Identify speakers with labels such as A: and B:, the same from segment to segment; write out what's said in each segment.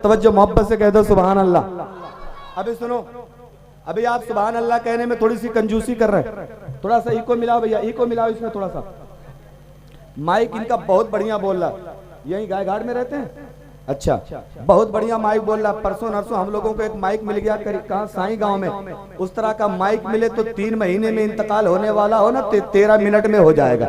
A: तवज्जो मोहब्बत से कह दो सुभान अल्लाह। अभी सुनो, अभी आप सुभान अल्लाह कहने में थोड़ी सी कंजूसी कर रहे हैं। थोड़ा सा इको मिलाओ भैया, इको मिलाओ इसमें थोड़ा सा। माइक इनका बहुत बढ़िया बोल रहा है। यही गाय घाट में रहते हैं? अच्छा, बहुत बढ़िया माइक बोल रहा है। परसों नरसों हम लोगों को एक माइक मिल गया कहाँ, साई गांव में। उस तरह का माइक मिले तो 3 महीने में इंतकाल होने वाला हो ना, 13 मिनट में हो जाएगा।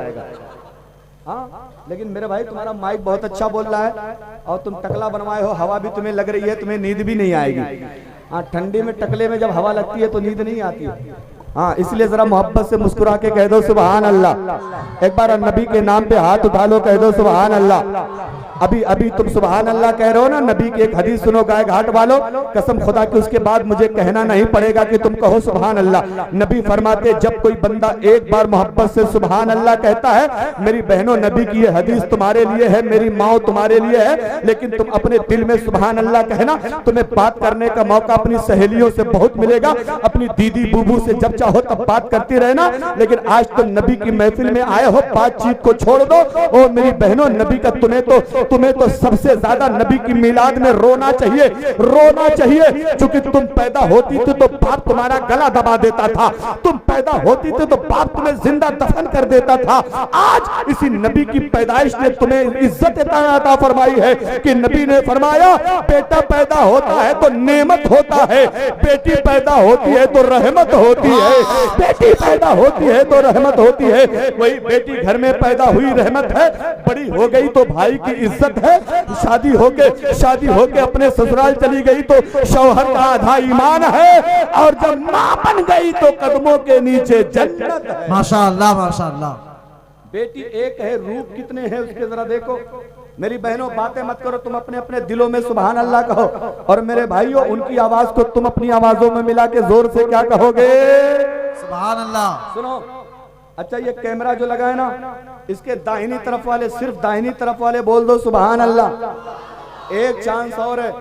A: हाँ, लेकिन मेरे भाई तुम्हारा माइक बहुत अच्छा बोल रहा है और तुम टकला बनवाए हो, हवा भी तुम्हें लग रही है, तुम्हें नींद भी नहीं आएगी। हाँ, ठंडी में टकले में जब हवा लगती है तो नींद नहीं आती है। हाँ, इसलिए जरा मोहब्बत से मुस्कुरा के कह दो सुभान अल्लाह। एक बार नबी के नाम पे हाथ उठा लो, कह दो सुभान अल्लाह। अभी अभी तुम सुभान अल्लाह कह रहे हो ना, नबी की एक हदीस सुनो गाय घाट वालों, कसम खुदा की उसके बाद मुझे कहना नहीं पड़ेगा कि तुम कहो सुभान अल्लाह। नबी फरमाते जब कोई बंदा एक बार मोहब्बत से सुभान अल्लाह कहता है, मेरी बहनों नबी की ये हदीस तुम्हारे लिए है, मेरी माँ तुम्हारे लिए है, लेकिन तुम अपने दिल में सुभान अल्लाह कहना, तुम्हें बात करने का मौका अपनी सहेलियों से बहुत मिलेगा, अपनी दीदी बूबू से जब चाहो तब बात करती रहना। लेकिन आज तुम नबी की महफिल में आए हो, बातचीत को छोड़ दो। और मेरी बहनों नबी का तुम्हें तो सबसे ज्यादा नबी की मिलाद में रोना चाहिए, रोना चाहिए। क्योंकि तुम पैदा होती थी तो बाप तुम्हारा गला दबा देता था, तुम पैदा होती थी तो बाप तुम्हें जिंदा दफन कर देता था। आज इसी नबी की पैदाइश ने तुम्हें इज्जत अता फरमाई है कि नबी ने फरमाया बेटा पैदा होता है तो नेमत होता है, बेटी पैदा होती है तो रहमत होती है, बेटी पैदा होती है तो रहमत होती है। वही बेटी घर में पैदा हुई रहमत है, बड़ी हो गई तो भाई की इज्जत है, शादी होके अपने ससुराल चली गई तो शौहर का आधा ईमान है, और जब मां बन गई तो कदमों के नीचे जन्नत है।
B: माशाअल्लाह माशाअल्लाह।
A: बेटी एक है, रूप कितने हैं उसके जरा देखो। मेरी बहनों बातें मत करो, तुम अपने अपने दिलों में सुभान अल्लाह कहो। और मेरे भाइयों उनकी आवाज को तुम अपनी आवाजों में मिला के जोर से क्या कहोगे?
B: सुभान अल्लाह।
A: सुनो, अच्छा ये कैमरा जो लगा है ना, इसके दाहिनी तरफ वाले, सिर्फ दाहिनी तरफ वाले बोल दो सुभान अल्लाह। एक चांस और है,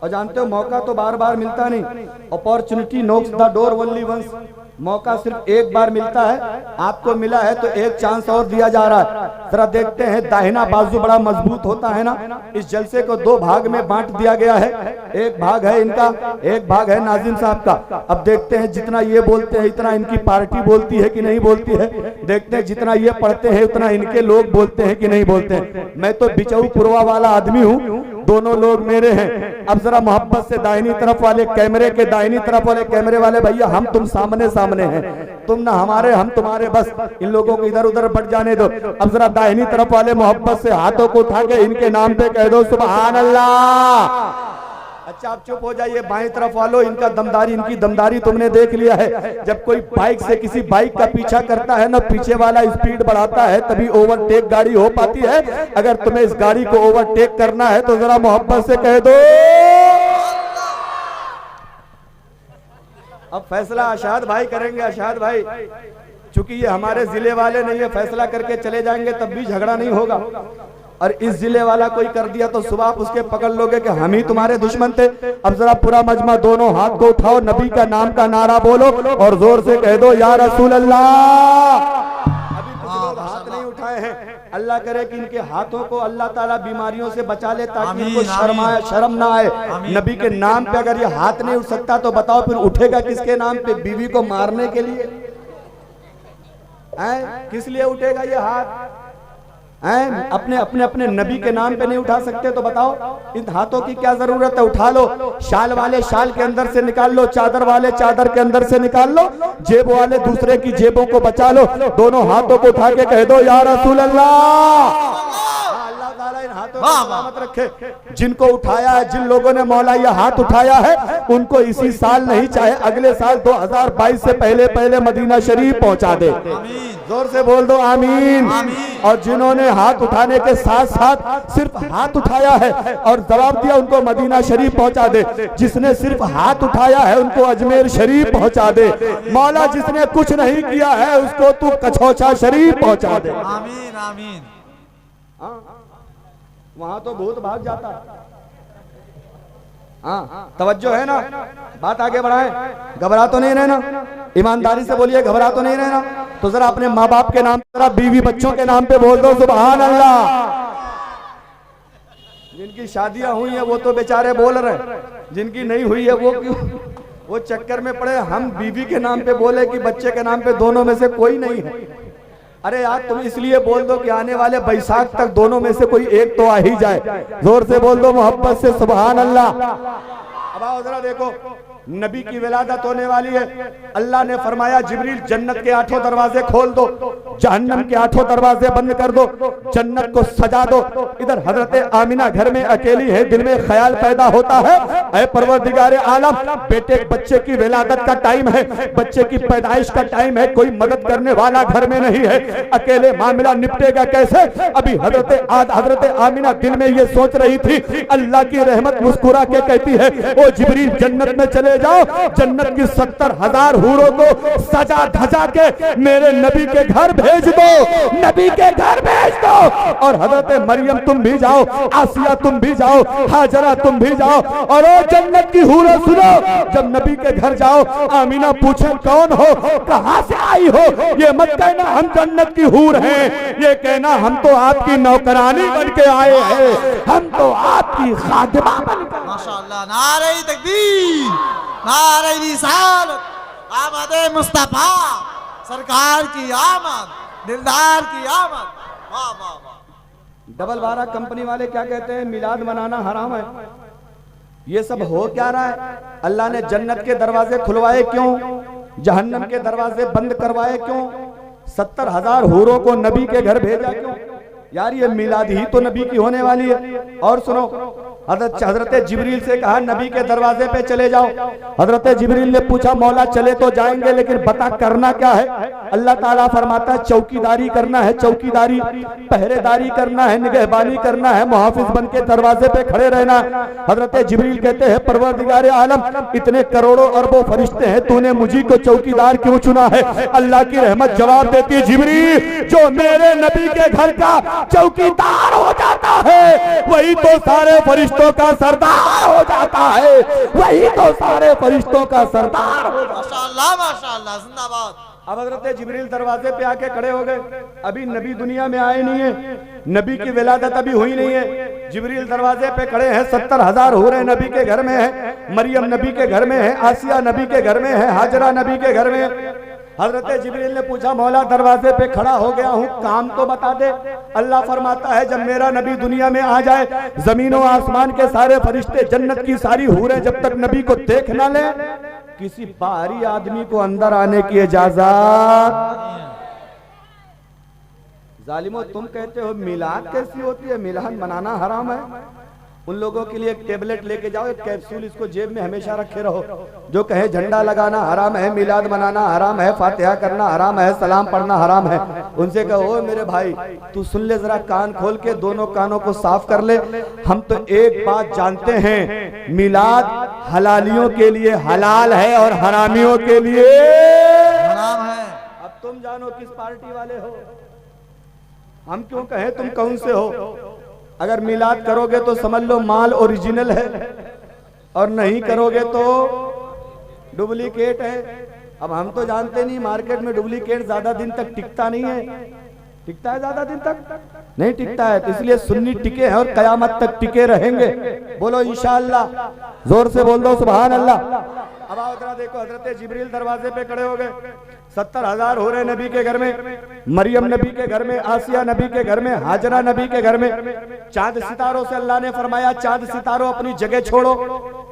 A: और जानते हो मौका तो बार बार मिलता नहीं। Opportunity knocks the door only once. मौका सिर्फ एक बार मिलता है, आपको मिला है तो एक चांस और दिया जा रहा है। जरा देखते हैं, दाहिना बाजू बड़ा मजबूत होता है ना। इस जलसे को 2 भाग में बांट दिया गया है, एक भाग है इनका, एक भाग है नाजिम साहब का। अब देखते हैं जितना ये बोलते हैं इतना इनकी पार्टी बोलती है कि नहीं बोलती है। देखते हैं जितना ये पढ़ते हैं उतना इनके लोग बोलते हैं कि नहीं बोलते हैं। मैं तो बिचऊ पुरवा वाला आदमी हूँ, दोनों लोग मेरे हैं। अब जरा मोहब्बत से दाहिनी तरफ वाले कैमरे के दाहिनी तरफ वाले कैमरे वाले भैया, हम तुम सामने सामने हैं, तुम ना हमारे हम तुम्हारे, बस इन लोगों को इधर उधर बढ़ जाने दो। अब जरा दाहिनी तरफ वाले मोहब्बत से हाथों को उठा के इनके नाम पे कह दो सुभान अल्लाह। अच्छा आप चुप हो जाइए। बाएं तरफ वालों, इनका दमदारी, इनकी दमदारी तुमने देख लिया है। जब कोई बाइक से किसी बाइक का पीछा करता है ना, पीछे वाला स्पीड बढ़ाता है तभी ओवरटेक गाड़ी हो पाती है। अगर तुम्हें इस गाड़ी को ओवरटेक करना है तो जरा मोहब्बत से कह दो। अब फैसला अशाद भाई करेंगे। अशाद भाई, चूंकि ये हमारे जिले वाले नहीं है, फैसला करके चले जाएंगे तब भी झगड़ा नहीं होगा। और इस जिले वाला कोई कर दिया तो सुबह आप उसके पकड़ लोगे कि हम ही तुम्हारे दुश्मन थे। अब जरा पूरा मजमा दोनों हाथ को उठाओ, नबी का नाम का नारा बोलो और जोर से कह दो या रसूल अल्लाह। अभी कुछ लोग हाथ नहीं उठाए हैं, अल्लाह करे कि इनके हाथों को अल्लाह ताला बीमारियों से बचा ले, ताकि इनको शर्म ना आए। नबी के नाम पे अगर ये हाथ नहीं उठ सकता तो बताओ फिर उठेगा किसके नाम पे? बीवी को मारने के लिए? किस लिए उठेगा ये हाथ? अपने अपने अपने नबी के नाम पे नहीं उठा सकते तो बताओ इन हाथों की क्या जरूरत है? उठा लो। शाल वाले शाल के अंदर से निकाल लो, चादर वाले चादर के अंदर से निकाल लो, जेब वाले दूसरे की जेबों को बचा लो। दोनों हाथों को उठा के कह दो या रसूल अल्लाह। अल्लाह ताला इन हाथों को सलामत रखे। जिनको उठाया है, जिन लोगों ने मौला ये हाथ उठाया है, उनको इसी साल नहीं चाहे अगले साल 2022 से पहले पहले मदीना शरीफ पहुंचा दे। जोर से बोल दो आमीन। और जिन्होंने हाथ उठाने के साथ साथ सिर्फ हाथ उठाया है और जवाब दिया, उनको मदीना शरीफ पहुंचा दे। जिसने सिर्फ हाथ उठाया है उनको अजमेर शरीफ पहुंचा दे। मौला जिसने कुछ नहीं किया है उसको तू कछौछा शरीफ पहुंचा दे।
B: आमीन आमीन।
A: वहां तो भूत भाग जाता है। हाँ, तवज्जो है ना, बात आगे बढ़ाएं। घबरा तो नहीं रहना, ईमानदारी से बोलिए, घबरा तो नहीं रहना। तो जरा अपने माँ बाप के नाम, जरा बीवी बच्चों के नाम पे बोल दो सुभान अल्लाह। जिनकी जिनकी शादियां हुई हैं वो तो बेचारे बोल रहे हैं, जिनकी नहीं हुई है वो क्यों, वो चक्कर में पड़े। हम बीवी के नाम पे बोले कि बच्चे के नाम पे, दोनों में से कोई नहीं है। अरे यार तुम इसलिए बोल दो कि आने वाले बैसाख तक दोनों में से कोई एक तो आ ही जाए। जोर से बोल दो मोहब्बत से सुभान अल्लाह। अब आओ जरा देखो, नबी की विलादत होने वाली है। अल्लाह ने फरमाया जिब्रील जन्नत के 8 दरवाजे खोल दो, जहन्नम के 8 दरवाजे बंद कर दो, जन्नत को सजा दो। इधर हजरत आमिना घर में अकेली है, दिल में ख्याल पैदा होता है, ऐ परवरदिगारे आलम, बेटे बच्चे की विलादत का टाइम है, बच्चे की पैदाइश का टाइम है, कोई मदद करने वाला घर में नहीं है, अकेले मामला निपटेगा कैसे। अभी हजरत आमिना दिल में ये सोच रही थी, अल्लाह की रहमत मुस्कुरा के कहती है, ओ जिब्रील जन्नत में चले जाओ, जन्नत की 70,000 हूरों को सजा धजा के मेरे नबी के घर भेज दो, नबी के घर भेज दो। और हजरत मरियम तुम भी जाओ, आसिया तुम भी जाओ, हाजरा तुम भी जाओ। और ओ जन्नत की हूरों सुनो, जब नबी के घर जाओ, आमीना पूछे कौन हो, कहां से आई हो, ये मत कहना हम जन्नत की हूर हैं, ये कहना हम तो आपकी नौकरानी बन के आए हैं, हम तो आपकी खादिमा बनकर।
B: माशाअल्लाह, नारे तकबीर, नारे रिसालत, आमद मुस्तफा सरकार की आमद, दिलदार की आमद। वाह वाह वाह।
A: डबल 12 कंपनी वाले क्या कहते हैं, मिलाद मनाना हराम है। ये सब हो क्या रहा है? अल्लाह ने जन्नत के दरवाजे खुलवाए क्यों, जहन्नम के दरवाजे बंद करवाए क्यों, 70,000 हूरों को नबी के घर भेजा क्यों? यार ये मिलाद ही तो नबी की होने वाली है। और सुनो, हजरत जिब्रील से कहा नबी के दरवाजे पे चले जाओ। हजरत जिब्रील ने पूछा मौला चले तो जाएंगे, लेकिन बता करना क्या है। अल्लाह ताला फरमाता है चौकीदारी करना है, चौकीदारी, पहरेदारी करना है, निगहबानी करना है, मुहाफिज बन के दरवाजे पे खड़े रहना। हजरत जिब्रील कहते हैं परवरदिगारे आलम, इतने करोड़ों अरबों फरिश्ते हैं, तूने मुझी को चौकीदार क्यों चुना है। अल्लाह की रहमत जवाब देती है, जिब्रील जो मेरे नबी के घर का चौकीदार हो जाता है वही तो सारे फरिश्तों का सरदार हो जाता है, वही तो सारे फरिश्तों का सरदार हो जाता है।
B: माशाअल्लाह माशाअल्लाह, जिंदाबाद।
A: अब हजरत जिब्रील दरवाजे पे आके खड़े हो गए। अभी नबी दुनिया में आए नहीं है, नबी की विलादत अभी हुई नहीं है। जिब्रील दरवाजे पे खड़े हैं, 70,000 हूरें नबी के घर में है, मरियम नबी के घर में है, आसिया नबी के घर में है, हाजरा नबी के घर में है। हजरत जिब्रील ने पूछा मौला दरवाजे पे खड़ा हो गया हूँ, काम तो बता दे। अल्लाह फरमाता है जब मेरा नबी दुनिया में आ जाए, जमीनों आसमान के सारे फरिश्ते, जन्नत की सारी हूरें जब तक नबी को देख ना ले, किसी बाहरी आदमी को अंदर आने की इजाजत। जालिमो तुम कहते हो मिलाद कैसी होती है, मिलाद मनाना हराम है। उन लोगों के लिए एक टेबलेट लेके जाओ, एक कैप्सूल, इसको जेब में हमेशा रखे रहो। जो कहे झंडा लगाना हराम है, मिलाद मनाना हराम है, फातिहा करना हराम है, सलाम पढ़ना हराम है, उनसे कहो मेरे भाई तू सुन ले जरा, कान खोल के दोनों कानों को साफ कर ले। हम तो एक बात जानते हैं, मिलाद हलालियों के लिए हलाल है और हरामियों के लिए
B: हराम है।
A: अब तुम जानो किस पार्टी वाले हो, हम क्यों कहें तुम कौन से हो। अगर मिलाद करोगे तो समझ लो माल ओरिजिनल है, और नहीं करोगे तो डुप्लीकेट है। अब हम तो जानते नहीं, मार्केट में डुप्लीकेट ज्यादा दिन तक टिकता नहीं है। टिकता है ज्यादा दिन तक? नहीं टिकता है। तो इसलिए सुन्नी टिके हैं और कयामत तक टिके रहेंगे। बोलो इंशाअल्लाह, जोर से बोल दो सुभान अल्लाह। अब आओ जरा देखो, हजरत जिब्रील दरवाजे पे खड़े हो गए, 70,000 हो रहे नबी के घर में, मरियम नबी के घर में, आसिया नबी के घर में, हाजरा नबी के घर में। चांद सितारों से अल्लाह ने फरमाया चांद सितारों अपनी जगह छोड़ो,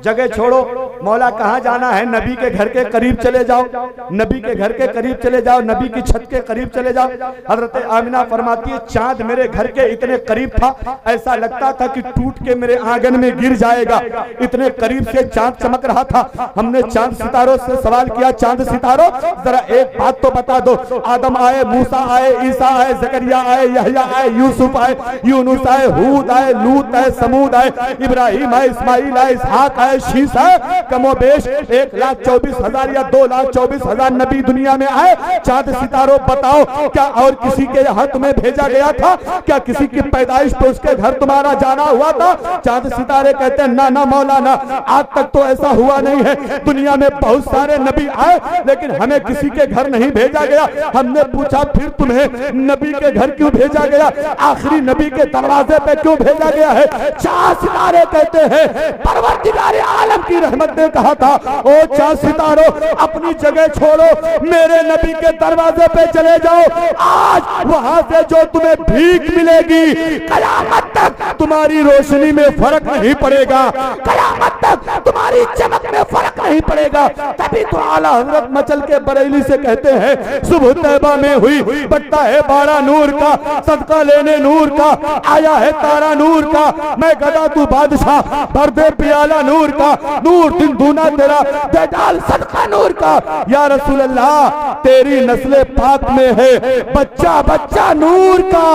A: जगह छोड़ो। मौला कहाँ जाना है, नबी के घर के करीब चले जाओ, नबी के घर के करीब चले जाओ, नबी की छत के करीब चले जाओ। हजरत आमिना फरमाती है चांद मेरे घर के इतने करीब था, ऐसा लगता था कि टूट के मेरे आंगन में गिर जाएगा, इतने करीब से चांद चमक रहा था। हमने चांद सितारों से सवाल किया, चांद सितारों जरा एक बात तो बता दो, आदम आए, मूसा आए, ईसा आए, जकरिया आए, यहया आए, यूसुफ आए, यूनुस आए, हूद आए, लूत आए, समूद आए, इब्राहिम आए, इस्माइल आए, इसहाक आए, शीस आए, कमोबेश 1,24,000 या 2,24,000 नबी दुनिया में आए। चांद सितारों बताओ क्या और किसी के यहाँ तुम्हें भेजा गया था? क्या किसी की पैदाइश पे उसके घर तुम्हारा जाना हुआ था? चांद सितारे कहते हैं ना ना मौलाना, आज तक तो ऐसा हुआ नहीं है। दुनिया में बहुत सारे नबी आए लेकिन हमें किसी के घर नहीं भेजा गया। हमने पूछा फिर तुम्हें नबी के घर क्यों भेजा गया? आखिरी नबी के दरवाजे पे क्यों भेजा गया है? चांद सितारे कहते हैं परवरदिगार आलम की रहमत ने कहा था, ओ चांद सितारों अपनी जगह छोड़ो, मेरे नबी के दरवाजे पे चले जाओ। आज वहां से जो तुम्हें भीख मिलेगी कयामत तक तुम्हारी रोशनी में फर्क नहीं पड़ेगा, कयामत तक तुम्हारी चमक में फर्क नहीं पड़ेगा। तभी तो आला हजरत मचल के बरेली से कहते हैं सुबह तैबा में हुई बटता है 12 नूर का, सदका लेने नूर का, आया है तारा नूर का, मैं गदा तू बादशाह भर दे पियाला नूर का, नूर दिन दूना तेरा दे डाल सदका नूर का। या रसूल अल्लाह तेरी नस्ले पाक में है बच्चा बच्चा नूर का,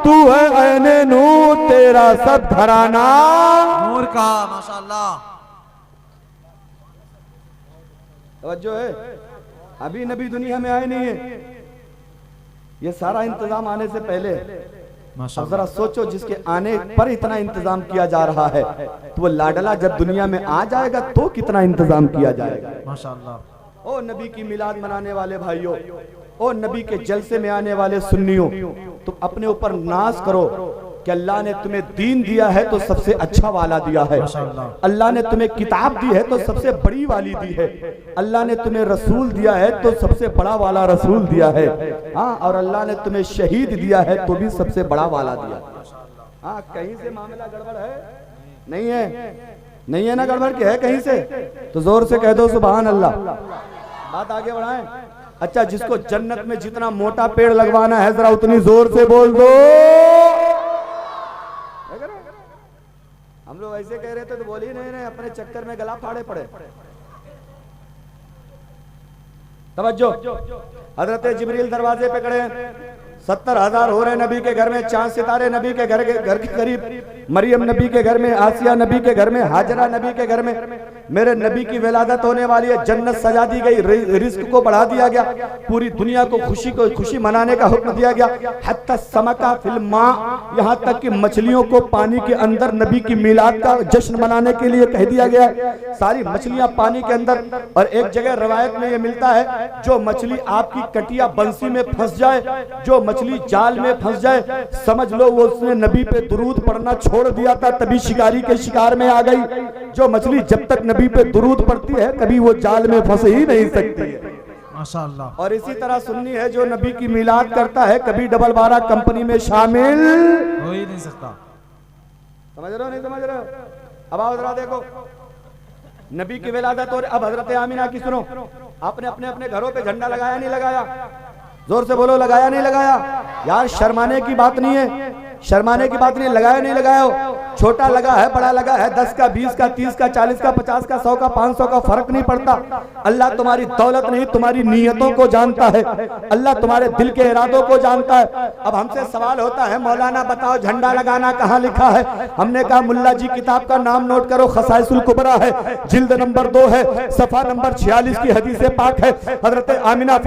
A: तू है ऐने नूर तेरा सब घराना
B: नूर का। माशाअल्लाह
A: तवज्जो है। अभी नबी दुनिया में आए नहीं है, ये सारा इंतजाम आने से पहले। अब जरा सोचो जिसके आने पर इतना इंतजाम किया जा रहा है तो वो लाडला जब दुनिया में आ जाएगा तो कितना इंतजाम किया जाएगा।
B: माशाअल्लाह।
A: ओ नबी की मिलाद मनाने वाले भाइयों, ओ नबी के जलसे में आने वाले सुन्नियों, तुम अपने ऊपर नाज करो कि अल्लाह ने तुम्हें दीन दिया है तो सबसे अच्छा वाला दिया है, अल्लाह ने तुम्हें किताब दी है तो सबसे बड़ी वाली दी है, अल्लाह ने तुम्हें रसूल दिया है तो सबसे बड़ा वाला रसूल दिया है, हाँ, और अल्लाह ने तुम्हें शहीद दिया है तो भी सबसे बड़ा वाला दिया। हाँ, कहीं से मामला गड़बड़ है? नहीं है, नहीं है ना गड़बड़ की है कहीं से? तो जोर से कह दो सुभान अल्लाह। बात आगे बढ़ाएं। अच्छा, जिसको जन्नत में जितना मोटा पेड़ लगवाना है जरा उतनी जोर से बोल दो। हम लोग ऐसे कह रहे थे तो बोल ही नहीं, अपने चक्कर में गला फाड़े पड़े। तवज्जो, हजरत जिब्रील दरवाजे पे खड़े हैं, 70,000 हो रहे नबी के घर में, चांद सितारे नबी के घर के करीब, मरियम नबी के घर में, आसिया नबी के घर में, हाजरा नबी के घर में मेरे नबी की विलादत होने वाली है। जन्नत सजा दी गई, रिस्क को बढ़ा दिया गया, पूरी दुनिया को खुशी मनाने का हुक्म दिया गया। हत्ता समका फिल मां, यहाँ तक कि मछलियों को पानी के अंदर नबी की मिलाद का जश्न मनाने के लिए कह दिया गया है। सारी मछलियां पानी के अंदर, और एक जगह रवायत में ये मिलता है जो मछली आपकी कटिया बंसी में फंस जाए, जो मछली जाल में फंस जाए, समझ लो वो उसने नबी पे दुरूद पढ़ना छोड़ दिया था तभी शिकारी के शिकार में आ गई। जो मछली जब तक नबी पे दुरूद पढ़ती है कभी वो जाल में फंस ही नहीं सकती है।
B: माशाअल्लाह।
A: और इसी तरह सुन्नी है जो नबी की मिलाद करता है कभी डबल 12 कंपनी में शामिल
B: हो ही नहीं सकता।
A: समझ रहे हो नहीं समझ रहे हो? अब आओ जरा देखो नबी की विलादत। और अब हजरत आमिना की सुनो, आपने अपने अपने घरों पे झंडा लगाया नहीं लगाया? जोर से बोलो, लगाया नहीं लगाया? यार शर्माने की बात नहीं है, शर्माने की बात नहीं, लगाया नहीं लगाया हो, छोटा लगा है बड़ा लगा है, 10 का 20 का 30 का 40 का 50 का 100 का 500 का फर्क नहीं पड़ता। अल्लाह तुम्हारी दौलत नहीं तुम्हारी नीयतों को जानता है, अल्लाह तुम्हारे दिल के इरादों को जानता है। अब हमसे सवाल होता है मौलाना बताओ झंडा लगाना कहाँ लिखा है? हमने कहा मुल्ला जी किताब का नाम नोट करो, खसाइसुल कुबरा है, जिल्द नंबर 2 है, सफा नंबर 46 की हदीस पाक है। हजरत आमिना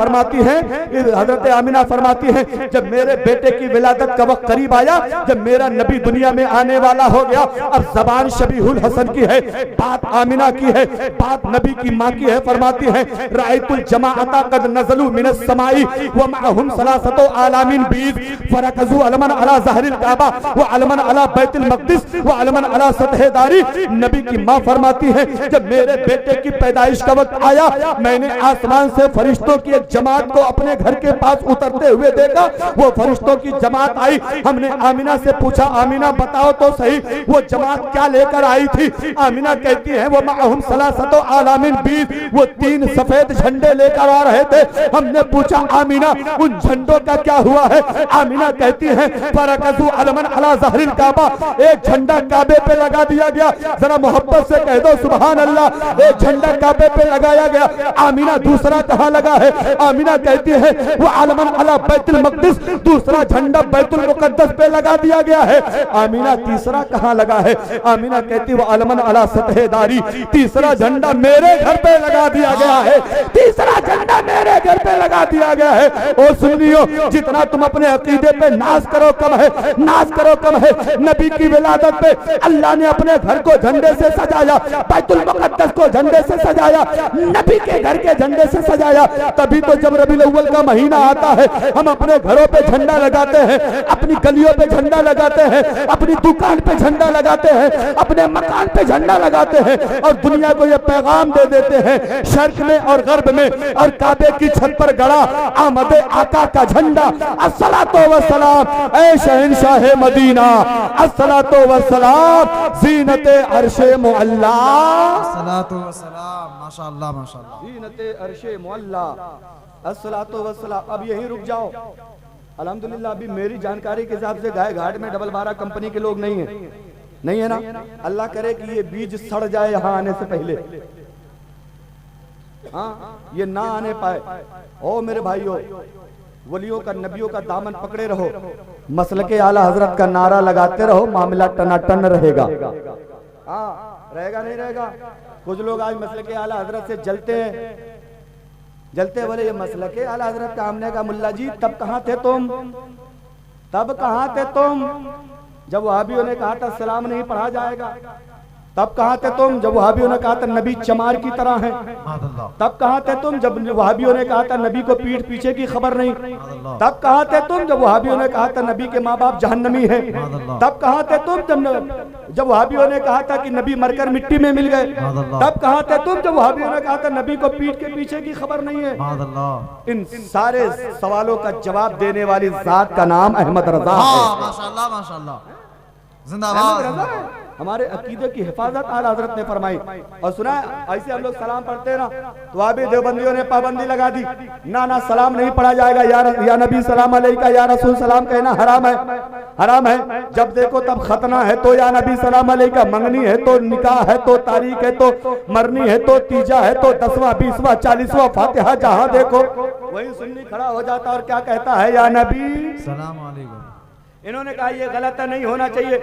A: फरमाती है जब मेरे बेटे की विलादत का वक्त करीब आया, जब मेरा नबी दुनिया में आने वाला हो गया, अब जबान शबीहुल हसन की है, बात आमिना की है, बात नबी की माँ की है। फरमाती है रायतुल जमाअता कद नज़लू मिनस समाई व मअहुम सलासतु आलामिन बीज फरकजू अलमन अला ज़हरिल काबा व अलमन अला बैतुल मक़दिस व अलमन अला सतह दारी। नबी की माँ फरमाती है जब मेरे बेटे की पैदाइश का वक्त आया, मैंने आसमान से फरिश्तों की एक जमात को अपने घर के पास उतरते हुए देखा। वो फरिश्तों की जमात आई, हमने आमिना से पूछा आमिना बताओ तो सही वो जमात क्या लेकर आई थी? आमिना कहती है वो मअहुम सलासतु आलामिन बीज, वो 3 सफेद झंडे लेकर आ रहे थे। हमने पूछा आमिना उन झंडों का क्या हुआ है? आमिना कहती है फरकजू अलमन अला ज़हरिल काबा, एक झंडा काबे पे लगा दिया गया। जरा मोहब्बत से कह दो सुभान अल्लाह। एक झंडा काबे पे लगाया गया। आमिना दूसरा कहाँ लगा है? आमिना कहती है वो अलमन अला बैतुल मक़दिस, दूसरा झंडा बैतुल मुक़द्दस पे लगा दिया गया है। आमिना तीसरा कहाँ लगा है? आमिना कहती वो अलमन अला सतहदारी, तीसरा झंडा मेरे घर पे लगा दिया गया है, तीसरा झंडा मेरे घर पे लगा दिया गया है। ओ सुन्नियों, जितना तुम अपने अकीदे पे नाज करो कम है, नाज करो कम है। नबी की विलादत पे अल्लाह ने अपने घर को झंडे से सजाया, बैतुल मुक़द्दस को झंडे से सजाया, नबी के घर के झंडे से सजाया। तभी तो जब रबीउल अव्वल का महीना आता है, हम अपने घरों पे झंडा लगाते हैं, अपनी गलियों पे झंडा लगाते हैं, अपनी दुकान पे झंडा लगाते हैं, अपने मकान पे झंडा लगाते हैं और दुनिया को ये पैगाम दे देते हैं शर्क में और गर्ब में और काबे की छत पर गड़ा आमद आका का झंडा। अस्सलातो वस्सलाम ऐ शहंशाह मदीना, अस्सलातो वस्सलाम ज़ीनते अर्शे मुअल्ला,
B: अस्सलातु वस्सलाम, माशाअल्लाह माशाअल्लाह,
A: ज़ीनते अर्शे मुअल्ला, अस्सलातो वस्सलाम। अब यहीं रुक जाओ। अल्हम्दुलिल्लाह अभी मेरी जानकारी के हिसाब से गाय घाट में डबल 12 कंपनी के लोग नहीं है, नहीं है ना? अल्लाह करे कि ये बीज सड़ जाए यहाँ आने से पहले, हाँ ये ना आने पाए। ओ मेरे भाइयों, वलियों का नबियों का दामन पकड़े रहो, मसलके आला हजरत का नारा लगाते रहो, मामला टनाटन रहेगा। हाँ रहेगा नहीं रहेगा? कुछ लोग आज मसलके आला हजरत से जलते हैं, जलते बोले ये मसलके आला हजरत का। हमने कहा मुल्ला जी तब कहाँ थे तुम, तब कहाँ थे तुम जब वहाबियों ने कहा था सलाम नहीं पढ़ा जाएगा? तब कहाँ थे तुम जब वहाबियों ने कहा था नबी चमार की तरह है? तब कहाँ थे तुम जब वहाबियों ने कहा था नबी को पीठ पीछे की खबर नहीं? तब कहाँ थे तुम जब वहाबियों ने कहा था नबी के माँ बाप जहन्नमी है? तब कहाँ थे तुम जब वहाबियों ने कहा था कि नबी मरकर मिट्टी में मिल गए? तब कहाँ थे तुम जब वहाबियों ने कहा था नबी को पीठ के पीछे की खबर नहीं है? इन सारे सवालों का जवाब देने वाली जात का नाम अहमद रजा है।
B: माशाअल्लाह माशाअल्लाह, जिंदाबाद।
A: हमारे अकीदे की हिफाजत आला हजरत ने फरमाई। और सुना ऐसे हम लोग सलाम पढ़ते हैं ना, तो अभी देवबंदियों ने पाबंदी लगा दी, ना ना सलाम नहीं पढ़ा जाएगा, या नबी सलाम अलैका, या रसूल सलाम कहना हराम है, हराम है। जब देखो तब खतना है तो या नबी सलाम अलैका, मंगनी है तो निकाह है तो तारीख है तो मरनी है तो तीजा है तो 10वां 20वां 40वां फातिहा, जहां देखो वही सुन्नी खड़ा हो जाता और क्या कहता है? या नबी सलाम अलैकुम। इन्होंने कहा ये गलत है, नहीं होना चाहिए,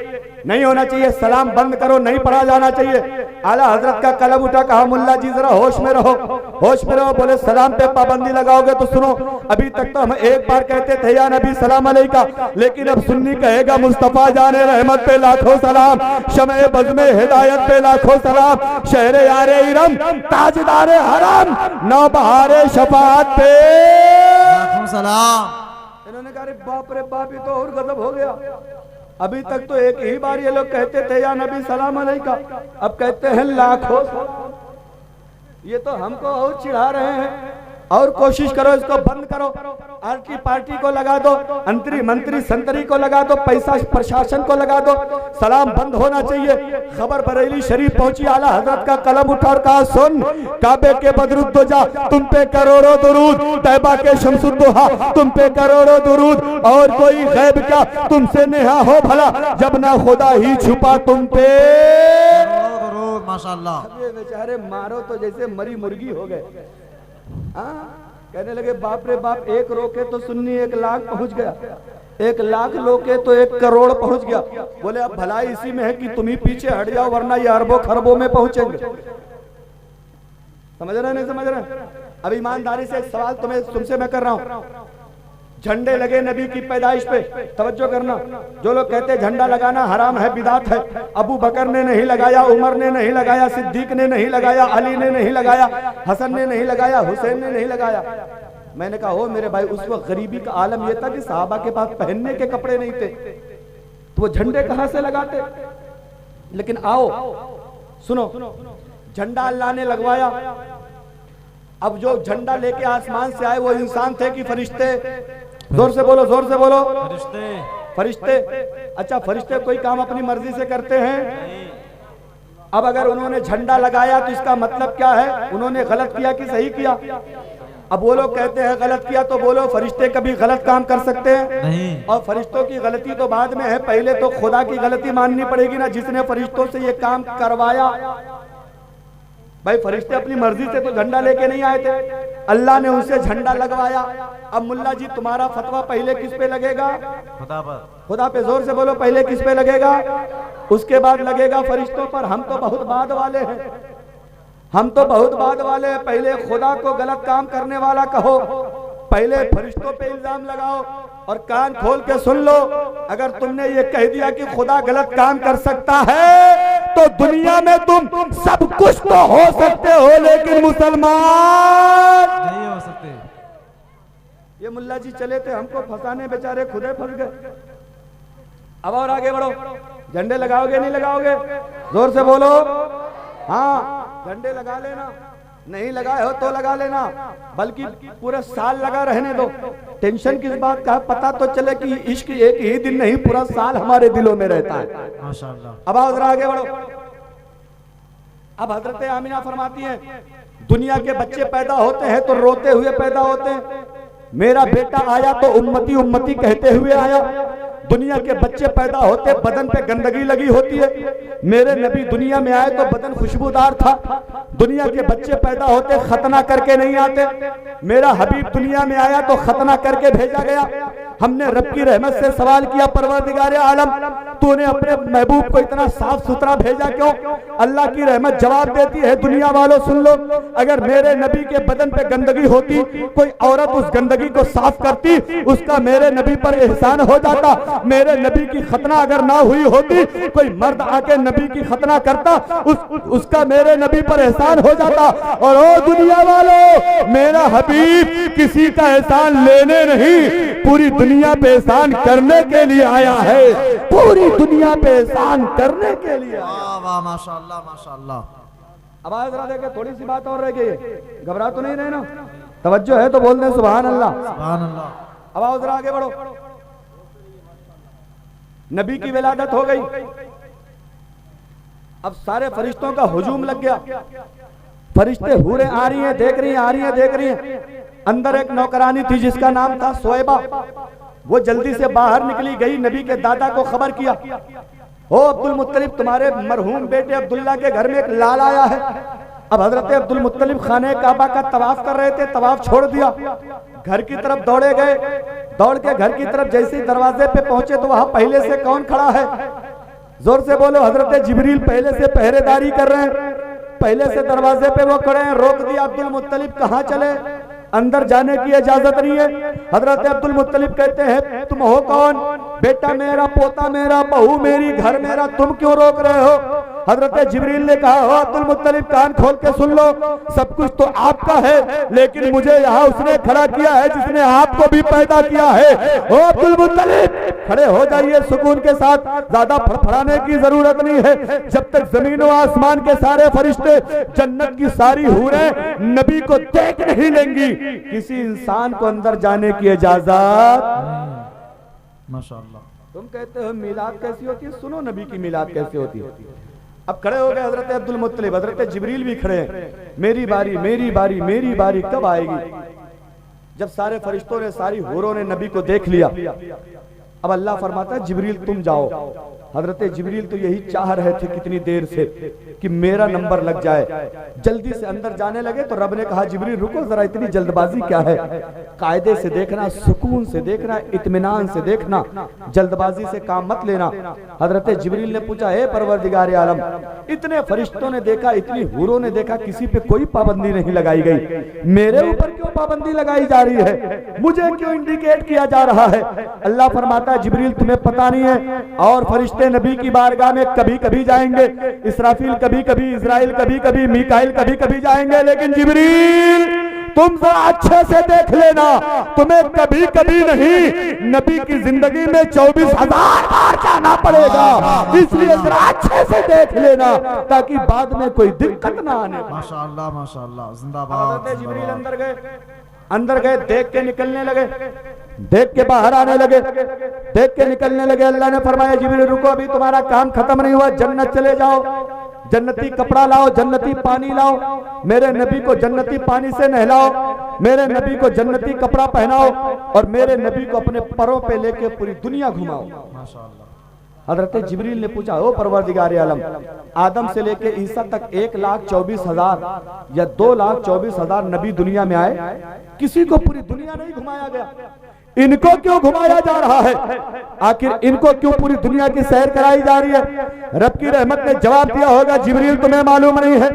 A: नहीं होना चाहिए, सलाम बंद करो, नहीं पढ़ा जाना चाहिए। आला हजरत का कलम उठा, कहा मुल्ला जी जरा होश में रहो, होश में रहो। बोले सलाम पे पाबंदी लगाओगे तो सुनो, अभी तक तो हम एक बार कहते थे या नबी सलाम अलैका, लेकिन अब सुन्नी कहेगा मुस्तफा जाने रहमत पे लाखों सलाम, शमे बज़्मे हिदायत पे लाखों सलाम, शहरे यारे इरम ताजदारे हराम, नौबहारे शफाअत पे
B: लाखों सलाम।
A: इन्होंने कहा बाप रे बाप, ये तो और गजब हो गया। अभी तक तो एक ही बार ये लोग कहते थे या नबी सलाम अलैका, अब कहते हैं लाखों। ये तो हमको और चिढ़ा रहे हैं। और कोशिश करो इसको बंद करो, आरटी पार्टी को लगा दो, अंतरी मंत्री संतरी को लगा दो, पैसा प्रशासन को लगा दो, सलाम बंद होना चाहिए। खबर बरेली शरीफ पहुंची, आला हजरत का कलम उठा और कहा सुन, काबे के बदरुद्दोजा तुम पे करोड़ों दुरूद, तैबा के शमसुद्दोहा तुम पे करोड़ों दुरूद, और कोई गैब क्या तुमसे नेहा हो भला, जब ना खुदा ही छुपा तुम पे।
B: माशाअल्लाह,
A: बेचारे मारो तो जैसे मरी मुर्गी हो गए। कहने लगे बाप रे बाप, एक रोके तो सुन्नी 1 लाख पहुंच गया, 1 लाख रोके तो 1 करोड़ पहुंच गया। बोले अब भलाई इसी में है कि तुम ही पीछे हट जाओ, वरना ये अरबों खरबों में पहुंचेंगे। समझ रहे नहीं समझ रहे? अब ईमानदारी से एक सवाल तुमसे मैं कर रहा हूं, झंडे लगे नबी की पैदाइश पे, तवज्जो करना। जो लोग कहते हैं झंडा लगाना हराम है, बिदात है, अबू बकर ने नहीं लगाया, उमर ने नहीं लगाया, सिद्दीक ने नहीं लगाया, अली ने नहीं लगाया, हसन ने नहीं लगाया, हुसैन ने नहीं लगाया। मैंने कहा हो मेरे भाई, उस वक्त गरीबी का आलम यह था कि साहबा के पास पहनने के कपड़े नहीं थे, तो वो झंडे कहां से लगाते? लेकिन आओ सुनो, झंडा अल्लाह ने लगवाया। अब जो झंडा लेके आसमान से आए वो इंसान थे कि फरिश्ते? जोर से बोलो, जोर से बोलो।
B: फरिश्ते।
A: फरिश्ते। अच्छा, फरिश्ते कोई काम अपनी मर्जी से करते हैं? अब अगर उन्होंने झंडा लगाया तो इसका मतलब क्या है? उन्होंने गलत किया कि सही किया? अब वो लोग कहते हैं गलत किया, तो बोलो फरिश्ते कभी गलत काम कर सकते हैं?
B: नहीं।
A: और फरिश्तों की गलती तो बाद में है, पहले तो खुदा की गलती माननी पड़ेगी ना, जिसने फरिश्तों से ये काम करवाया। भाई फरिश्ते अपनी मर्जी से तो झंडा लेके नहीं आए थे, अल्लाह ने उनसे झंडा लगवाया। अब मुल्ला जी तुम्हारा फतवा पहले किस पे लगेगा?
B: खुदा पर।
A: खुदा पे जोर से बोलो, पहले किस पे लगेगा? उसके बाद लगेगा फरिश्तों पर। हम तो बहुत बाद वाले हैं, हम तो बहुत बाद वाले हैं। पहले खुदा को गलत काम करने वाला कहो, पहले फरिश्तों पे इल्जाम लगाओ। और कान खोल के सुन लो, अगर तुमने ये कह दिया कि खुदा गलत काम कर सकता है तो दुनिया में तुम सब कुछ तो हो सकते हो, लेकिन मुसलमान
B: नहीं हो सकते।
A: ये मुल्ला जी चले थे हमको फंसाने, बेचारे खुदे फंस गए। अब और आगे बढ़ो। झंडे लगाओगे नहीं लगाओगे? जोर से बोलो। हाँ, झंडे लगा लेना, नहीं लगाए हो तो लगा लेना, बल्कि पूरा साल लगा रहने दो। टेंशन किस बात का? पता तो चले कि इश्क एक ही दिन नहीं, पूरा साल हमारे दिलों में रहता है।
B: माशाअल्लाह।
A: अब आओ जरा आगे बढ़ो। अब हजरत आमिना फरमाती हैं, दुनिया के बच्चे पैदा होते हैं तो रोते हुए पैदा होते हैं। मेरा बेटा आया तो उम्मती उम्मती कहते हुए आया। दुनिया के बच्चे पैदा होते बदन पे गंदगी लगी होती है। मेरे नबी दुनिया में आए तो बदन खुशबूदार था। दुनिया के बच्चे पैदा होते खतना करके नहीं आते। मेरा हबीब दुनिया में आया तो खतना करके भेजा गया। हमने रब की रहमत से सवाल किया, परवरदिगार आलम तूने अपने महबूब को इतना साफ सुथरा भेजा क्यों? अल्लाह की रहमत जवाब देती है, दुनिया वालों सुन लो, अगर मेरे नबी के बदन पे गंदगी होती, कोई औरत उस गंदगी को साफ करती, उसका मेरे नबी पर एहसान हो जाता। मेरे नबी की खतना अगर ना हुई होती, कोई मर्द आके नबी की खतना करता, उसका मेरे नबी पर एहसान हो जाता। और ओ दुनिया वालों, मेरा हबीब किसी का एहसान लेने नहीं, पूरी दुनिया पे एहसान करने के लिए आया है। पूरी दुनिया पे एहसान करने के लिए।
B: वाह वाह, माशाअल्लाह माशाअल्लाह।
A: अब आज जरा देखे, थोड़ी सी बात और रह गई है, घबरा तो नहीं रहे ना? तवज्जो है तो बोल दें सुभान अल्लाह।
B: सुभान अल्लाह।
A: अब आओ जरा आगे बढ़ो। नबी की विलादत हो गई, अब सारे फरिश्तों का हुजूम लग गया। फरिश्ते हूरें आ रही हैं, देख रही हैं, आ रही हैं, देख रही हैं। अंदर एक नौकरानी थी जिसका नाम था सोएबा, वो जल्दी से बाहर निकली, गई नबी के दादा को खबर किया, ओ अब्दुल मुत्तलिब, तुम्हारे मरहूम बेटे अब्दुल्ला के घर में एक लाल आया है। अब हजरत अब्दुल मुत्तलिब खाने काबा का तवाफ कर रहे थे, तवाफ छोड़ दिया, घर की तरफ दौड़े गए। दौड़ के घर की तरफ जैसे ही दरवाजे पे पहुंचे तो वहां पहले से कौन खड़ा है? जोर से बोलो। हजरत जिब्रील पहले से पहरेदारी कर रहे हैं, पहले से दरवाजे पे वो खड़े हैं। रोक दिया, अब्दुल मुत्तलिब कहां चले? अंदर जाने की इजाजत नहीं है। हजरत अब्दुल मुत्तलिब कहते हैं, तुम हो कौन? बेटा मेरा, पोता मेरा, बहू मेरी, घर मेरा, तुम क्यों रोक रहे हो? हजरत जिब्रील ने कहा, हो अब्दुल मुत्तलिब, कान खोल के सुन लो, सब कुछ तो आपका है, लेकिन मुझे यहाँ उसने खड़ा किया है जिसने आपको भी पैदा किया है। हो अब्दुल मुत्तलिब, खड़े हो जाइए सुकून के साथ, ज्यादा फड़फड़ाने की जरूरत नहीं है। जब तक जमीन और आसमान के सारे फरिश्ते, जन्नत की सारी हूरें नबी को देख नहीं लेंगी, किसी इंसान को अंदर जाने की इजाजत।
B: माशाअल्लाह।
A: तुम कहते हो मिलाद कैसी होती है, सुनो नबी की मिलाद कैसी होती है। अब खड़े हो गए हजरत अब्दुल मुत्तलिब, हजरत जिब्रील भी खड़े हैं। मेरी बारी, मेरी बारी, मेरी बारी कब आएगी? जब सारे फरिश्तों ने, सारी हूरों ने नबी को देख लिया, अब अल्लाह फरमाता है, जिब्रील तुम जाओ। हजरत जिब्रील तो यही चाह रहे थे कितनी देर से कि मेरा नंबर लग जाए। जल्दी से अंदर जाने लगे तो रब ने कहा, जिब्रील रुको जरा, इतनी जल्दबाजी क्या है? कायदे से देखना, सुकून से देखना, इत्मीनान से देखना, जल्दबाजी से काम मत लेना। हजरत जिब्रील ने पूछा, हे परवरदिगार आलम, इतने फरिश्तों ने देखा, इतनी हूरों ने देखा, किसी पे कोई पाबंदी नहीं लगाई गई, मेरे ऊपर क्यों पाबंदी लगाई जा रही है? मुझे क्यों इंडिकेट किया जा रहा है? अल्लाह फरमाता है, जिब्रील तुम्हें पता नहीं है, और फरिश्ते नबी की बारगाह में कभी कभी जाएंगे, इसराफील कभी कभी, इजराइल कभी कभी, मीकाइल कभी कभी जाएंगे, लेकिन जिब्रील तुम जरा अच्छे से देख लेना, तुम्हें कभी कभी नहीं, नबी की जिंदगी में 24,000 बार जाना पड़ेगा, इसलिए जरा अच्छे से देख लेना ताकि बाद में कोई दिक्कत ना आने।
B: माशाअल्लाह माशाअल्लाह, जिंदाबाद।
A: जिब्रील अंदर गए, अंदर गए, देख के निकलने लगे, देख के बाहर आने लगे, देख के निकलने लगे। अल्लाह ने फरमाया, जिब्रील रुको, अभी तुम्हारा काम खत्म नहीं हुआ, जन्नत चले जाओ, जन्नती कपड़ा लाओ, जन्नती पानी लाओ, मेरे नबी को जन्नती पानी से नहलाओ, मेरे नबी को जन्नती कपड़ा पहनाओ, और मेरे नबी को अपने परों पे लेके पूरी दुनिया घुमाओ।
B: माशाअल्लाह।
A: हजरत जिब्रील ने पूछा, ओ परवरदिगार आलम, आदम से लेके ईसा तक 1,24,000 या 2,24,000 नबी दुनिया में आए, किसी को पूरी दुनिया नहीं घुमाया गया, इनको क्यों घुमाया जा रहा है? आखिर इनको क्यों पूरी दुनिया की सैर कराई जा रही है? रब की रहमत ने जवाब दिया होगा, जिब्रील तुम्हें मालूम नहीं है,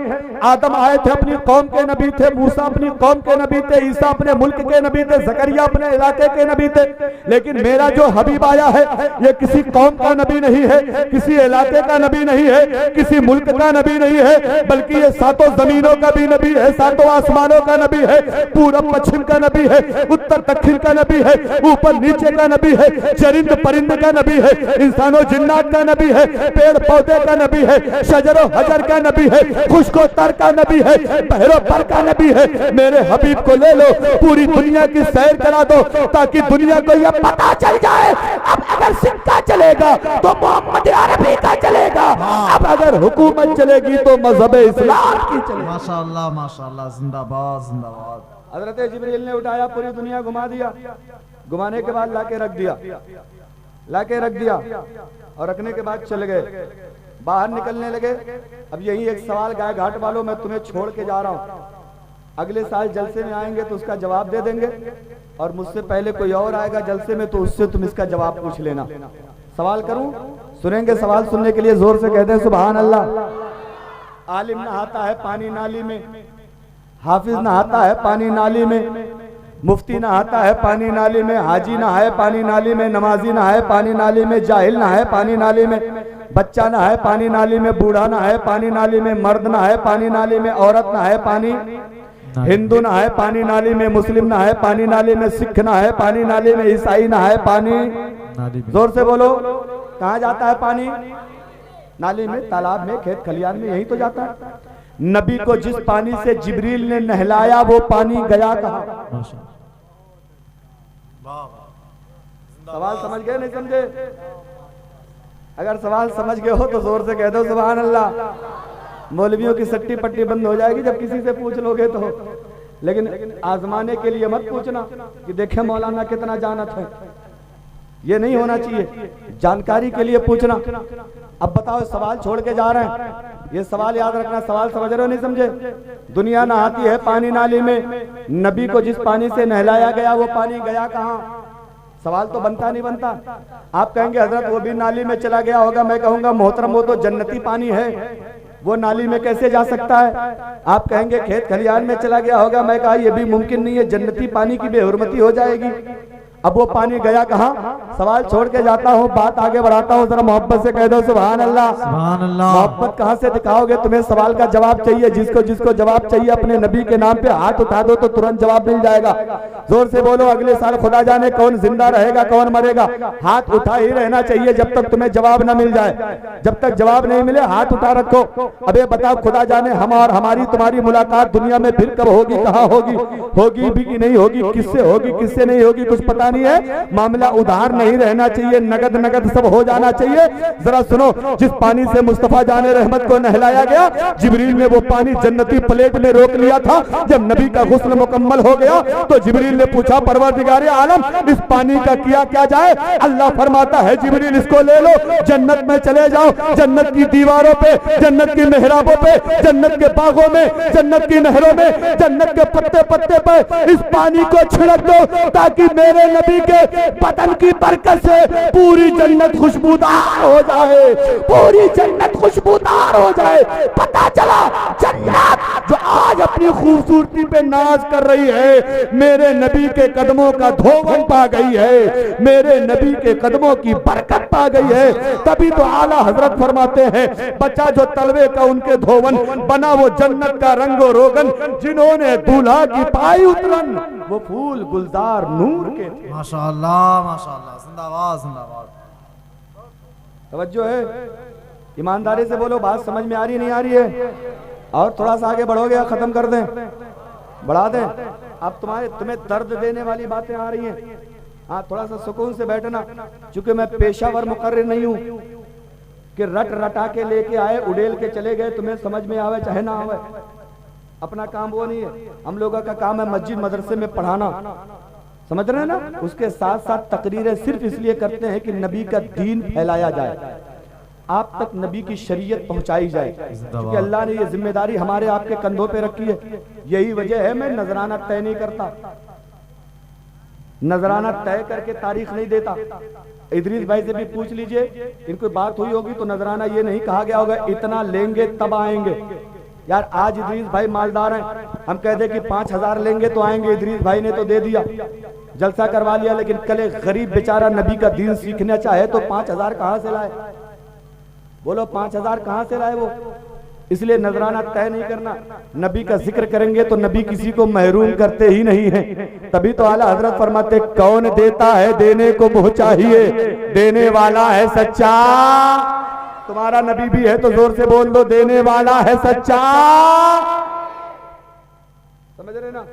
A: आदम आए थे अपनी कौम के नबी थे, मूसा अपनी कौम के नबी थे, ईसा अपने मुल्क के नबी थे, जकरिया अपने इलाके के नबी थे, लेकिन मेरा जो हबीब आया है ये किसी कौम का नबी नहीं है, किसी इलाके का नबी नहीं है, किसी मुल्क का नबी नहीं है, बल्कि ये सातों जमीनों का भी नबी है, सातों आसमानों का नबी है, पूरब पश्चिम का नबी है, उत्तर दक्षिण का नबी है, ऊपर नीचे का नबी है, चरिंद परिंद का नबी है, इंसानों जिन्नात का नबी है, पेड़ पौधे का नबी है, शजरो हजर का नबी है, खुशको तर का नबी है, बहरो पर का नबी है। मेरे हबीब को ले लो, पूरी दुनिया की सैर करा दो, ताकि दुनिया को यह पता चल जाए अब अगर सिक्का चलेगा तो मोहम्मद अरबी का चलेगा, अब अगर हुकूमत चलेगी तो मजहब इस्लाम की चलेगी।
B: माशाअल्लाह माशाअल्लाह, जिंदाबाद जिंदाबाद।
A: हजरत जिब्रील ने उठाया, पूरी दुनिया घुमा दिया, घुमाने के बाद लाके रख दिया, लाके रख दिया और रखने के बाद चले गए, बाहर निकलने लगे। अब यही एक सवाल गाय घाट वालों, मैं तुम्हें छोड़ के जा रहा हूं, अगले साल जलसे में आएंगे तो उसका जवाब दे देंगे, और मुझसे पहले कोई और आएगा जलसे में तो उससे तुम इसका जवाब पूछ लेना। सवाल करूं? सुनेंगे? सवाल सुनने के लिए जोर से कहते हैं सुभान अल्लाह। आलिम नहाता है पानी नाली में, हाफिज नहाता है पानी नाली में, मुफ्ती नहाता है पानी नाली में, हाजी नहाए पानी नाली में, नमाजी नहाए पानी नाली में, जाहिल नहाए पानी नाली में, बच्चा नहाए पानी नाली में, बूढ़ा नहाए पानी नाली में, मर्द नहाए पानी नाली में, औरत नहाए पानी, हिंदू नहाए पानी नाली में, मुस्लिम नहाए पानी नाली में, सिख नहाए पानी नाली में, ईसाई नहाए पानी। जोर से बोलो, कहाँ जाता है पानी? नाली में, तालाब में, खेत खलियान में, यही तो जाता है। नबी को जिस पानी से जिब्रील ने नहलाया वो पानी गया कहाँ? सवाल समझ गए नहीं समझे? अगर सवाल समझ गए हो तो जोर से कह दो सुभान अल्लाह। मौलवियों की सट्टी पट्टी बंद हो जाएगी जब किसी से पूछ लोगे तो, लेकिन आजमाने के लिए मत पूछना कि देखे मौलाना कितना जानत है, ये नहीं होना चाहिए, जानकारी के लिए पूछना। अब बताओ, सवाल छोड़ के जा रहे हैं, ये सवाल याद रखना। सवाल समझ रहे हो नहीं समझे? दुनिया नहाती है पानी नाली में, नबी को जिस पानी से नहलाया गया वो पानी गया कहाँ? सवाल तो बनता नहीं बनता। आप कहेंगे हजरत वो भी नाली में चला गया होगा, मैं कहूंगा मोहतरम वो तो जन्नती पानी है, वो नाली में कैसे जा सकता है? आप कहेंगे खेत खलियान में चला गया होगा, मैं कहा ये भी मुमकिन नहीं है, जन्नती पानी की बेहुरमती हो जाएगी। अब वो पानी गया कहाँ? सवाल छोड़ के जाता हूँ, बात आगे बढ़ाता हूँ, जरा मोहब्बत से कह दो सुभान अल्लाह।
B: सुभान अल्लाह।
A: मोहब्बत कहाँ से दिखाओगे? तुम्हें सवाल का जवाब चाहिए, जिसको जिसको जवाब चाहिए अपने नबी के नाम पे हाथ उठा दो तो तुरंत जवाब मिल जाएगा। जोर से बोलो, अगले साल खुदा जाने कौन जिंदा रहेगा कौन मरेगा। हाथ उठा ही रहना चाहिए जब तक तुम्हें जवाब न मिल जाए। जब तक जवाब नहीं मिले हाथ उठा रखो। अबे बताओ, खुदा जाने हम और हमारी तुम्हारी मुलाकात दुनिया में फिर कब होगी, कहाँ होगी, होगी भी कि नहीं होगी, किससे होगी किससे नहीं होगी, कुछ पता नहीं है। मामला उधार नहीं रहना चाहिए, नगद नगद सब हो जाना चाहिए। जरा सुनो, जिस पानी से मुस्तफा जाने रहमत को नहलाया गया, जिब्रील ने वो पानी जन्नती प्लेट में रोक लिया था। जब नबी का गुस्ल मुकम्मल हो गया तो जिब्रील ने पूछा, परवरदिगारे आलम इस पानी का किया क्या जाए? अल्लाह फरमाता है, जिब्रील इसको ले लो, जन्नत में चले जाओ, जन्नत की दीवारों पे, जन्नत की मेहराबों पे, जन्नत के बागों में, जन्नत की नहरों में, जन्नत के पत्ते पत्ते पर इस पानी को छिड़क दो, ताकि मेरे नबी के बदन की बरकत से पूरी जन्नत खुशबूदार हो जाए, पूरी जन्नत खुशबूदार हो जाए। पता चला जन्नत जो आज अपनी खूबसूरती पे नाज कर रही है, मेरे नबी के कदमों का धोवन पा गई है, मेरे नबी के कदमों की बरकत पा गई है। तभी तो आला हजरत फरमाते हैं, बच्चा जो तलवे का उनके धोवन बना वो जन्नत का रंगो रोगन, जिन्होंने दूल्हा की पाई उतरन वो फूल गुलजार नूर के थे।
B: माशाअल्लाह माशाअल्लाह, जिंदाबाद जिंदाबाद।
A: तवज्जो है, ईमानदारी से बोलो, बात समझ में आ रही नहीं आ रही है? और थोड़ा सा आगे बढ़ोगे या खत्म कर दें, बढ़ा दें? अब तुम्हें दर्द देने वाली बातें आ रही हैं। हाँ, थोड़ा सा सुकून से बैठना, क्योंकि मैं पेशावर मुकर्रिर नहीं हूँ कि रट रटा के लेके आए उड़ेल के चले गए, तुम्हें समझ में आवे चाहे ना आवे। अपना काम वो नहीं है, हम लोगों का काम है मस्जिद मदरसे में पढ़ाना, समझ रहे हैं ना। उसके साथ साथ तकरीरें सिर्फ इसलिए करते हैं कि नबी का दीन फैलाया जाए, आप तक नबी की शरीयत पहुंचाई जाए, क्योंकि अल्लाह ने ये जिम्मेदारी हमारे आपके कंधों पे रखी है। यही वजह है मैं नजराना तय नहीं करता, नजराना तय करके तारीख नहीं देता। इदरीस भाई से भी पूछ लीजिए, इनको बात हुई होगी तो नजराना ये नहीं कहा गया होगा इतना लेंगे तब आएंगे। यार आज इदरीस भाई मालदार हैं, हम कह दे कि 5,000 लेंगे तो आएंगे, इदरीस भाई ने तो दे दिया, जलसा करवा लिया, लेकिन कल एक गरीब बेचारा नबी का दीन सीखना चाहे तो 5,000 कहां से लाए? बोलो 5,000 कहां से लाए वो? इसलिए नजराना तय नहीं करना। नबी का जिक्र करेंगे तो नबी किसी को महरूम करते ही नहीं है। तभी तो आला हजरत फरमाते कौन देता है देने को मुँह चाहिए, देने वाला है सच्चा। तुम्हारा नबी भी है तो जोर से बोल दो देने वाला है सच्चा। समझ रहे ना।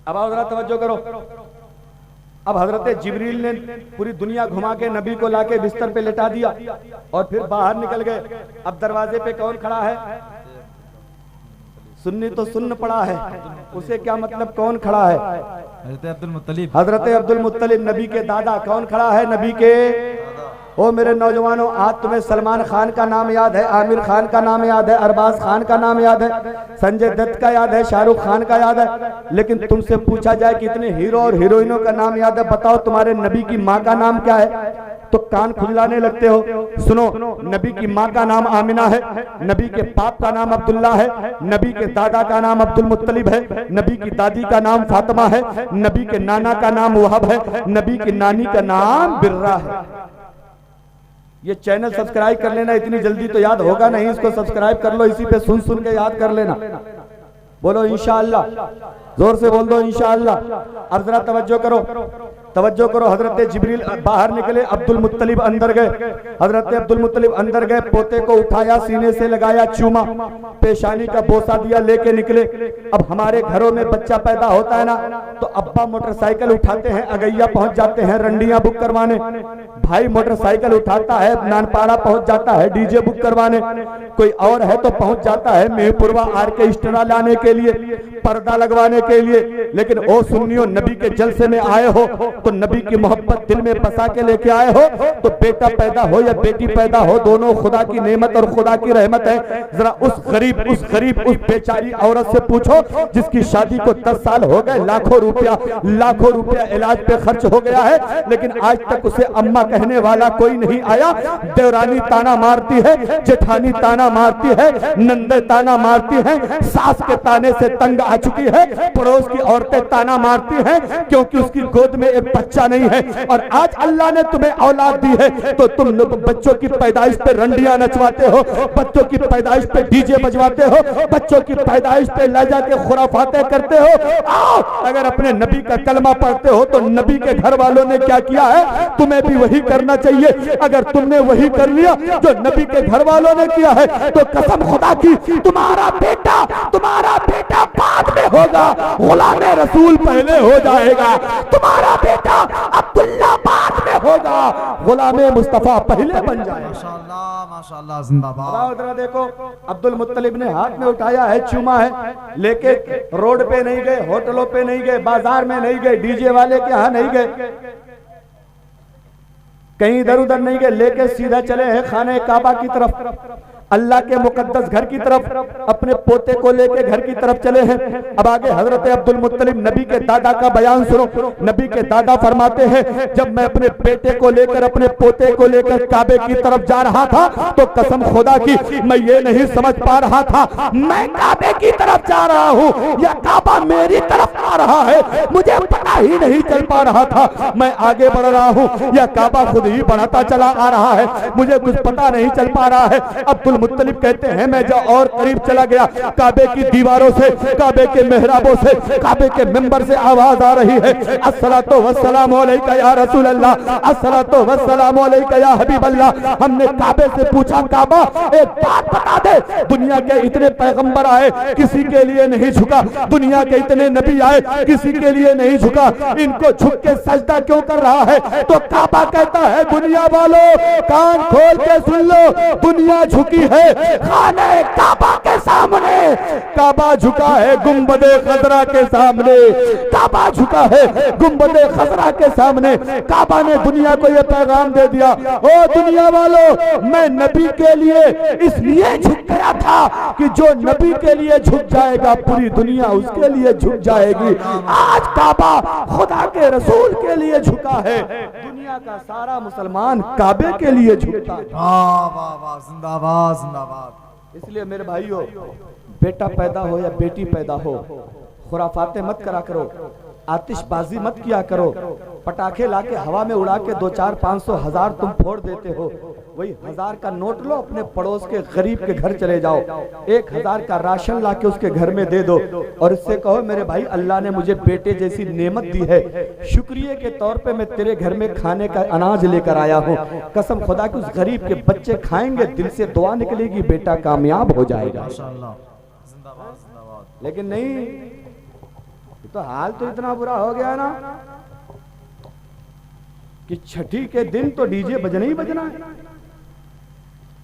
A: अब आओ जरा तवज्जो करो। अब हजरत जिब्रील ने पूरी दुनिया घुमा के नबी को लाके बिस्तर पे लेटा दिया और फिर बाहर निकल गए। अब दरवाजे पे कौन खड़ा है? सुन्नी तो सुन्न पड़ा है, उसे क्या मतलब कौन खड़ा है?
B: हजरत अब्दुल मुत्तलिब।
A: हजरत अब्दुल मुत्तलिब नबी के दादा। कौन खड़ा है? नबी के। ओ मेरे नौजवानों, आज तुम्हें सलमान खान का नाम याद है, आमिर खान का नाम याद है, अरबाज खान का नाम याद है, संजय दत्त का याद है, शाहरुख खान का याद है, लेकिन तुमसे पूछा जाए कि इतने हीरो और हीरोइनों का नाम याद है, बताओ तुम्हारे नबी की माँ का नाम क्या है? तो कान खुजलाने लगते हो। सुनो, नबी की माँ का नाम आमिना है, नबी के बाप का नाम अब्दुल्ला है, नबी के दादा का नाम अब्दुल मुत्तलिब है, नबी की दादी का नाम फातिमा है, नबी के नाना का नाम वहाब है, नबी की नानी का नाम बिर्रा है। ये चैनल सब्सक्राइब कर लेना, इतनी जल्दी तो याद होगा नहीं, इसको सब्सक्राइब कर लो, इसी पे सुन सुन के याद कर लेना। बोलो इंशाअल्लाह, जोर से बोल दो इंशाअल्लाह। अब जरा तवज्जो करो, तवज्जो करो। हजरत जिब्रील बाहर निकले, अब्दुल मुत्तलिब अंदर गए। हजरत अब्दुल मुत्तलिब अंदर गए, पोते को उठाया, सीने से लगाया, चूमा, पेशानी का बोसा दिया, लेके निकले। अब हमारे घरों में बच्चा पैदा होता है ना, तो अब्बा मोटरसाइकिल उठाते हैं, अगैया पहुंच जाते हैं रंडियां बुक करवाने, भाई मोटरसाइकिल उठाता है नानपाड़ा पहुंच जाता है डीजे बुक करवाने, कोई और है तो पहुंच जाता है मेहपुरवा आर्केस्ट्रा लाने के लिए, पर्दा लगवाने के लिए। लेकिन ओ सुन्नियों, नबी के जलसे में आए हो तो नबी की मोहब्बत दिल में बसा के लेके आए हो, तो बेटा पैदा हो या बेटी पैदा हो, दोनों खुदा की नेमत और खुदा की रहमत है। जरा उस गरीब उस बेचारी औरत से पूछो जिसकी शादी को 10 साल हो गए, लाखों रुपया इलाज पे खर्च हो गया है, लेकिन आज तक उसे अम्मा कहने वाला कोई नहीं आया। देवरानी ताना मारती है, जेठानी ताना मारती है, नंदे ताना मारती है, सास के ताने से तंग आ चुकी है, पड़ोस की औरतें ताना मारती हैं क्योंकि उसकी गोद में एक बच्चा नहीं है। और आज अल्लाह ने तुम्हें औलाद दी है तो तुम लोग बच्चों की पैदाइश पे रंडियां नचवाते हो, बच्चों की पैदाइश पे डीजे बजवाते हो, बच्चों की पैदाइश पे ले जाके खुराफाते करते हो। आओ, अगर अपने नबी का कलमा पढ़ते हो तो नबी के घर वालों ने क्या किया है तुम्हें भी वही करना चाहिए। अगर तुमने वही कर लिया जो नबी के घर वालों ने किया है तो कसम खुदा की तुम्हारा बेटा बाद में होगा, गुलामे रसूल पहले हो जाएगा। तुम्हारा बेटा अब्दुल्ला बाद में होगा, गुलामे मुस्तफा पहले बन जाएगा।
B: माशाअल्लाह माशाअल्लाह, जिंदाबाद।
A: जरा देखो, अब्दुल मुत्तलिब ने हाथ में उठाया है, चूमा है, लेके रोड पे नहीं गए, होटलों पे नहीं गए, बाजार में नहीं गए, डीजे वाले के यहाँ नहीं गए, कहीं इधर उधर नहीं गए, लेके सीधा चले हैं खाने काबा की तरफ, अल्लाह के मुकद्दस घर की तरफ, अपने पोते को लेके घर की तरफ चले हैं। अब आगे हजरत अब्दुल मुत्तलिब नबी के दादा का बयान सुनो। नबी के दादा फरमाते हैं, जब मैं अपने बेटे को लेकर, अपने पोते को लेकर काबे की तरफ जा रहा था तो कसम खुदा की मैं ये नहीं समझ पा रहा था मैं काबे की तरफ जा रहा हूँ या काबा मेरी तरफ आ रहा है, मुझे पता ही नहीं चल पा रहा था। मैं आगे बढ़ रहा हूँ या काबा खुद ही बढ़ाता चला आ रहा है, मुझे कुछ पता नहीं चल पा रहा है। अब्दुल मुत्तलिब कहते हैं, मैं जब और करीब चला गया, काबे की दीवारों से, काबे के मेहराबों से, काबे के मिंबर से आवाज आ रही है, अस्सलातु वस्सलामु अलैका या रसूल अल्लाह, अस्सलातु वस्सलामु अलैका या हबीब अल्लाह। हमने काबे से पूछा, काबा एक बात बता दे, दुनिया के इतने पैगंबर आए, किसी के लिए नहीं झुका, दुनिया के इतने नबी आए, किसी के लिए नहीं झुका, इनको झुक के सजदा क्यों कर रहा है? तो काबा कहता है, दुनिया वालों कान खोल के सुन लो, दुनिया झुकी है खाने काबा के सामने। काबा झुका है गुंबदे खजरा के सामने, काबा झुका है गुंबदे खजरा के सामने। काबा ने दुनिया को यह पैगाम दे दिया, ओ दुनिया वालों, मैं नबी के लिए इसलिए झुक गया था कि जो नबी के लिए झुक जाएगा पूरी दुनिया उसके लिए झुक जाएगी। आज काबा खुदा के रसूल के लिए झुका है, दुनिया का सारा मुसलमान काबे के लिए झुकता है।
B: वाह वाह वाह, जिंदाबाद जिंदाबाद।
A: इसलिए मेरे भाइयों, बेटा पैदा हो या बेटी पैदा हो, खुराफाते मत करा करो, आतिशबाजी मत किया करो। पटाखे लाके हवा में उड़ा के 2, 4, 500, 1000 तुम फोड़ देते हो, वही 1000 का नोट लो, अपने पड़ोस के गरीब के घर चले जाओ, 1000 का राशन लाके उसके घर में दे दो और इससे कहो मेरे भाई अल्लाह ने मुझे बेटे जैसी नेमत दी है, शुक्रिया के तौर पे मैं तेरे घर में खाने का अनाज लेकर आया हूँ। कसम खुदा की उस गरीब के बच्चे खाएंगे, दिल से दुआ निकलेगी, बेटा कामयाब हो जाएगा।
B: माशाअल्लाह, जिंदाबाद जिंदाबाद।
A: लेकिन नहीं, तो हाल तो इतना बुरा हो गया ना कि छठी के दिन तो डीजे बजना ही बजना है,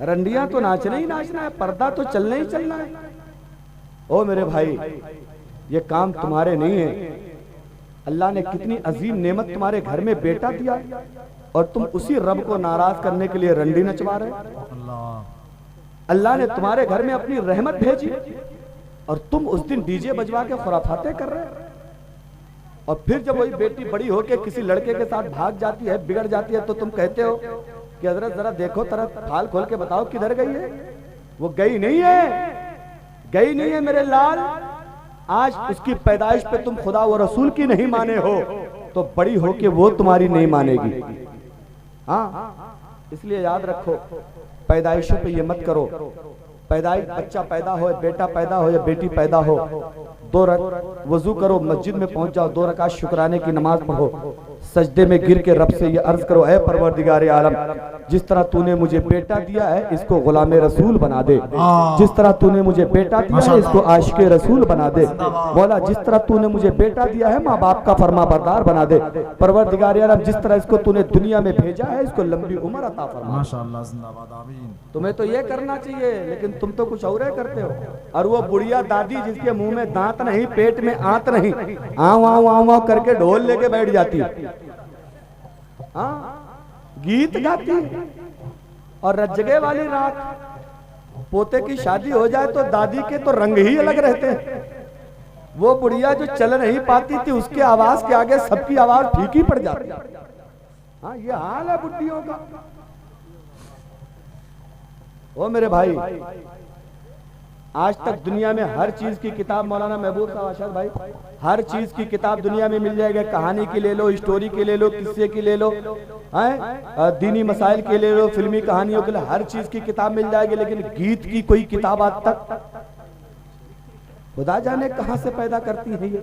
A: रंडियां तो नाचना ही नाचना है, पर्दा तो चलना ही चलना है। ओ मेरे भाई, ये काम तुम्हारे नहीं है। अल्लाह ने कितनी अजीम नेमत तुम्हारे घर में बेटा दिया और तुम उसी रब को नाराज करने के लिए रंडी नचवा रहे। अल्लाह ने तुम्हारे घर में अपनी रहमत भेजी और तुम उस दिन डीजे बजवा के खुराफाते कर रहे हो। और फिर जब वही बेटी बड़ी होके किसी लड़के के साथ भाग जाती है, बिगड़ जाती है, तो तुम कहते हो कि हजरत जरा देखो, तरह फाल खोल के बताओ किधर गई है। वो गई नहीं है, गई नहीं है मेरे लाल। आज उसकी पैदाइश पे तुम खुदा व रसूल की नहीं माने हो तो बड़ी होके वो तुम्हारी नहीं मानेगी। हाँ, इसलिए याद रखो, पैदाइशों पे ये मत करो। पैदाइश, बच्चा पैदा हो, बेटा पैदा हो या बेटी पैदा हो, 2 रकात वजू करो, मस्जिद में पहुंच जाओ, 2 रकात शुक्राने की नमाज पढ़ो, सजदे में गिर के रब से ये अर्ज करो, ऐ परवरदिगार आलम, जिस तरह तूने मुझे बेटा दिया है इसको गुलामे रसूल बना दे, जिस तरह तूने मुझे बेटा दिया है इसको आशिके रसूल बना दे। बोला जिस तरह तूने मुझे बेटा दिया है माँ बाप का फरमा बरदार बना दे। परवरदिगार आलम, जिस तरह इसको तूने दुनिया में भेजा है इसको लंबी उम्र अता फरमा।
B: माशाअल्लाह, जिंदाबाद, आमीन।
A: तुम्हें तो ये करना चाहिए, लेकिन तुम तो कुछ और करते हो। और वो बुढ़िया दादी जिसके मुंह में दांत नहीं, पेट में आंत नहीं, आव आव आव आव करके ढोल लेके बैठ जाती है, गीत गाती है। और रज्जगे वाली रात पोते की शादी हो जाए तो दादी के तो रंग ही अलग रहते हैं। वो बुढ़िया जो चल नहीं पाती थी उसके आवाज के आगे सबकी आवाज फीकी पड़ जाती है। हाँ, ये हाल है बुढ़ियों का। ओ मेरे भाई, आज तक दुनिया में हर चीज की किताब, मौलाना महबूब साहब आशाद भाई, हर चीज की किताब दुनिया में मिल जाएगी। कहानी की ले लो, स्टोरी की ले लो, किस्से की ले लो, दीनी मसाइल की ले लो, फिल्मी कहानियों के लिए हर चीज की किताब मिल जाएगी। लेकिन गीत की कोई किताब आज तक खुदा जाने कहां से पैदा करती है ये।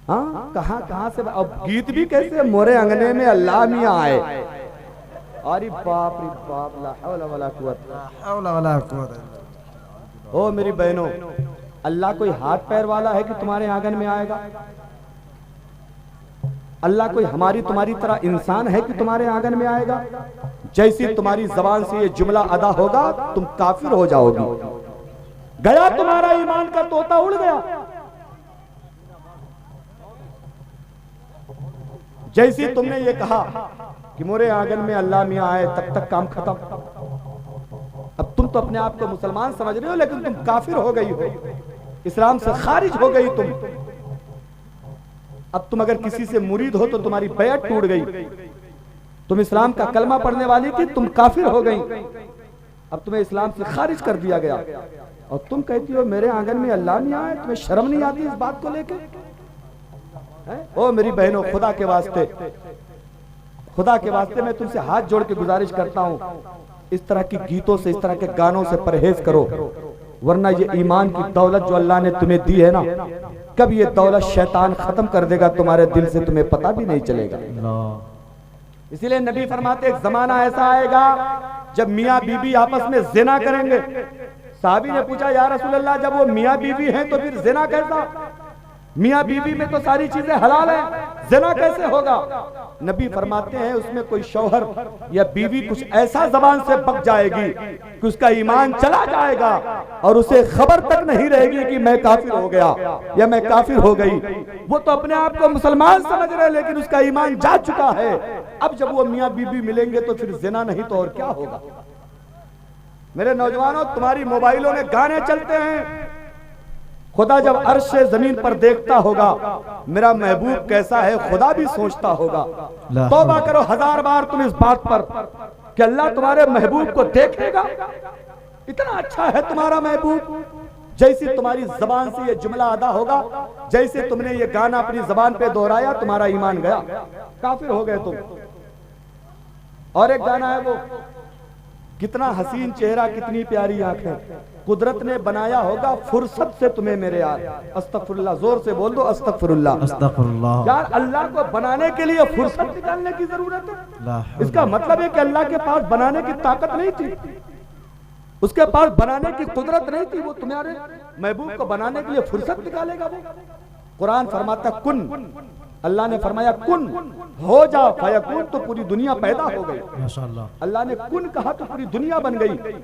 A: हाँ, कहां से। अब गीत भी कैसे, मोरे अंगने में अल्लाह मियां आए, अरे बाप रे बाप, ला हौला वला कुव्वत। ओ मेरी बहनों, अल्लाह कोई हाथ पैर वाला है कि तुम्हारे आंगन में आएगा? अल्लाह कोई हमारी तुम्हारी तरह इंसान है कि तुम्हारे आंगन में आएगा? जैसी तुम्हारी जबान से ये जुमला अदा होगा तुम काफिर हो जाओगी। गया तुम्हारा ईमान का तोता, उड़ गया। जैसी तुमने ये कहा कि मोरे आंगन में अल्लाह मियां आए, तब तक काम खत्म। अब तुम तो अपने आप को मुसलमान समझ रहे हो, लेकिन तुम काफिर हो गई हो, इस्लाम से खारिज हो गई तुम। अब तुम अगर किसी से मुरीद हो तो तुम्हारी बैत टूट गई। तुम इस्लाम का कलमा पढ़ने वाली थी, तुम काफिर हो गई। अब तुम्हें इस्लाम से खारिज कर दिया गया और तुम कहती हो मेरे आंगन में अल्लाह नहीं आए। तुम्हें शर्म नहीं आती इस बात को लेकर? ओ मेरी बहनों, खुदा के वास्ते, खुदा के वास्ते मैं तुमसे हाथ जोड़ के गुजारिश करता हूं, इस तरह की गीतों से, इस तरह के गानों से परहेज करो, वरना ये ईमान की दौलत जो अल्लाह ने तुम्हें दी है ना, कब ये दौलत शैतान खत्म कर देगा तुम्हारे दिल से, तुम्हें पता भी नहीं चलेगा। इसीलिए नबी फरमाते एक जमाना ऐसा आएगा जब मियाँ बीबी आपस में जिना करेंगे। साहबी ने पूछा या रसूल अल्लाह, जब वो मियाँ बीबी हैं तो फिर जिना कैसा? मियाँ बीबी में तो सारी चीजें हलाल है, ज़िना कैसे होगा? नबी फरमाते हैं उसमें कोई शौहर या बीवी कुछ ऐसा जबान से बक जाएगी कि उसका ईमान चला जाएगा और उसे खबर तक नहीं रहेगी कि मैं काफिर हो गया या मैं काफिर हो गई। वो तो अपने आप को मुसलमान समझ रहे लेकिन उसका ईमान जा चुका है। अब जब वो मियाँ बीवी मिलेंगे तो फिर ज़िना नहीं तो और क्या होगा? मेरे नौजवानों, तुम्हारी मोबाइलों में गाने चलते हैं। खुदा जब अर्श से जमीन पर देखता होगा मेरा महबूब कैसा है, खुदा भी सोचता होगा। तौबा करो 1000 बार तुम इस बात पर कि अल्लाह तुम्हारे महबूब को देखेगा। इतना अच्छा है तुम्हारा महबूब। जैसे तुम्हारी जबान से ये जुमला अदा होगा, जैसे तुमने ये गाना अपनी जबान पे दोहराया, तुम्हारा ईमान गया, काफिर हो गए तुम। और एक गाना है वो, कितना हसीन चेहरा कितनी प्यारी आंखें, कुदरत ने बनाया होगा फुर्सत से तुम्हें मेरे यार। अस्तगफुरुल्लाह, जोर से बोल दो अस्तगफुरुल्लाह।
B: अस्तगफुरुल्लाह।
A: यार अल्लाह को बनाने के लिए फुर्सत निकालने की जरूरत है। इसका मतलब है कि अल्लाह के पास बनाने की ताकत नहीं थी, उसके पास बनाने की कुदरत नहीं थी। वो तुम्हारे महबूब को बनाने के लिए फुर्सत निकालेगा वो। कुरान फरमाता कुन, अल्लाह ने फरमाया कुन, हो जा, फयकुन, तो पूरी दुनिया पैदा हो गई।
B: माशाअल्लाह।
A: अल्लाह ने कुन कहा तो पूरी दुनिया बन गई।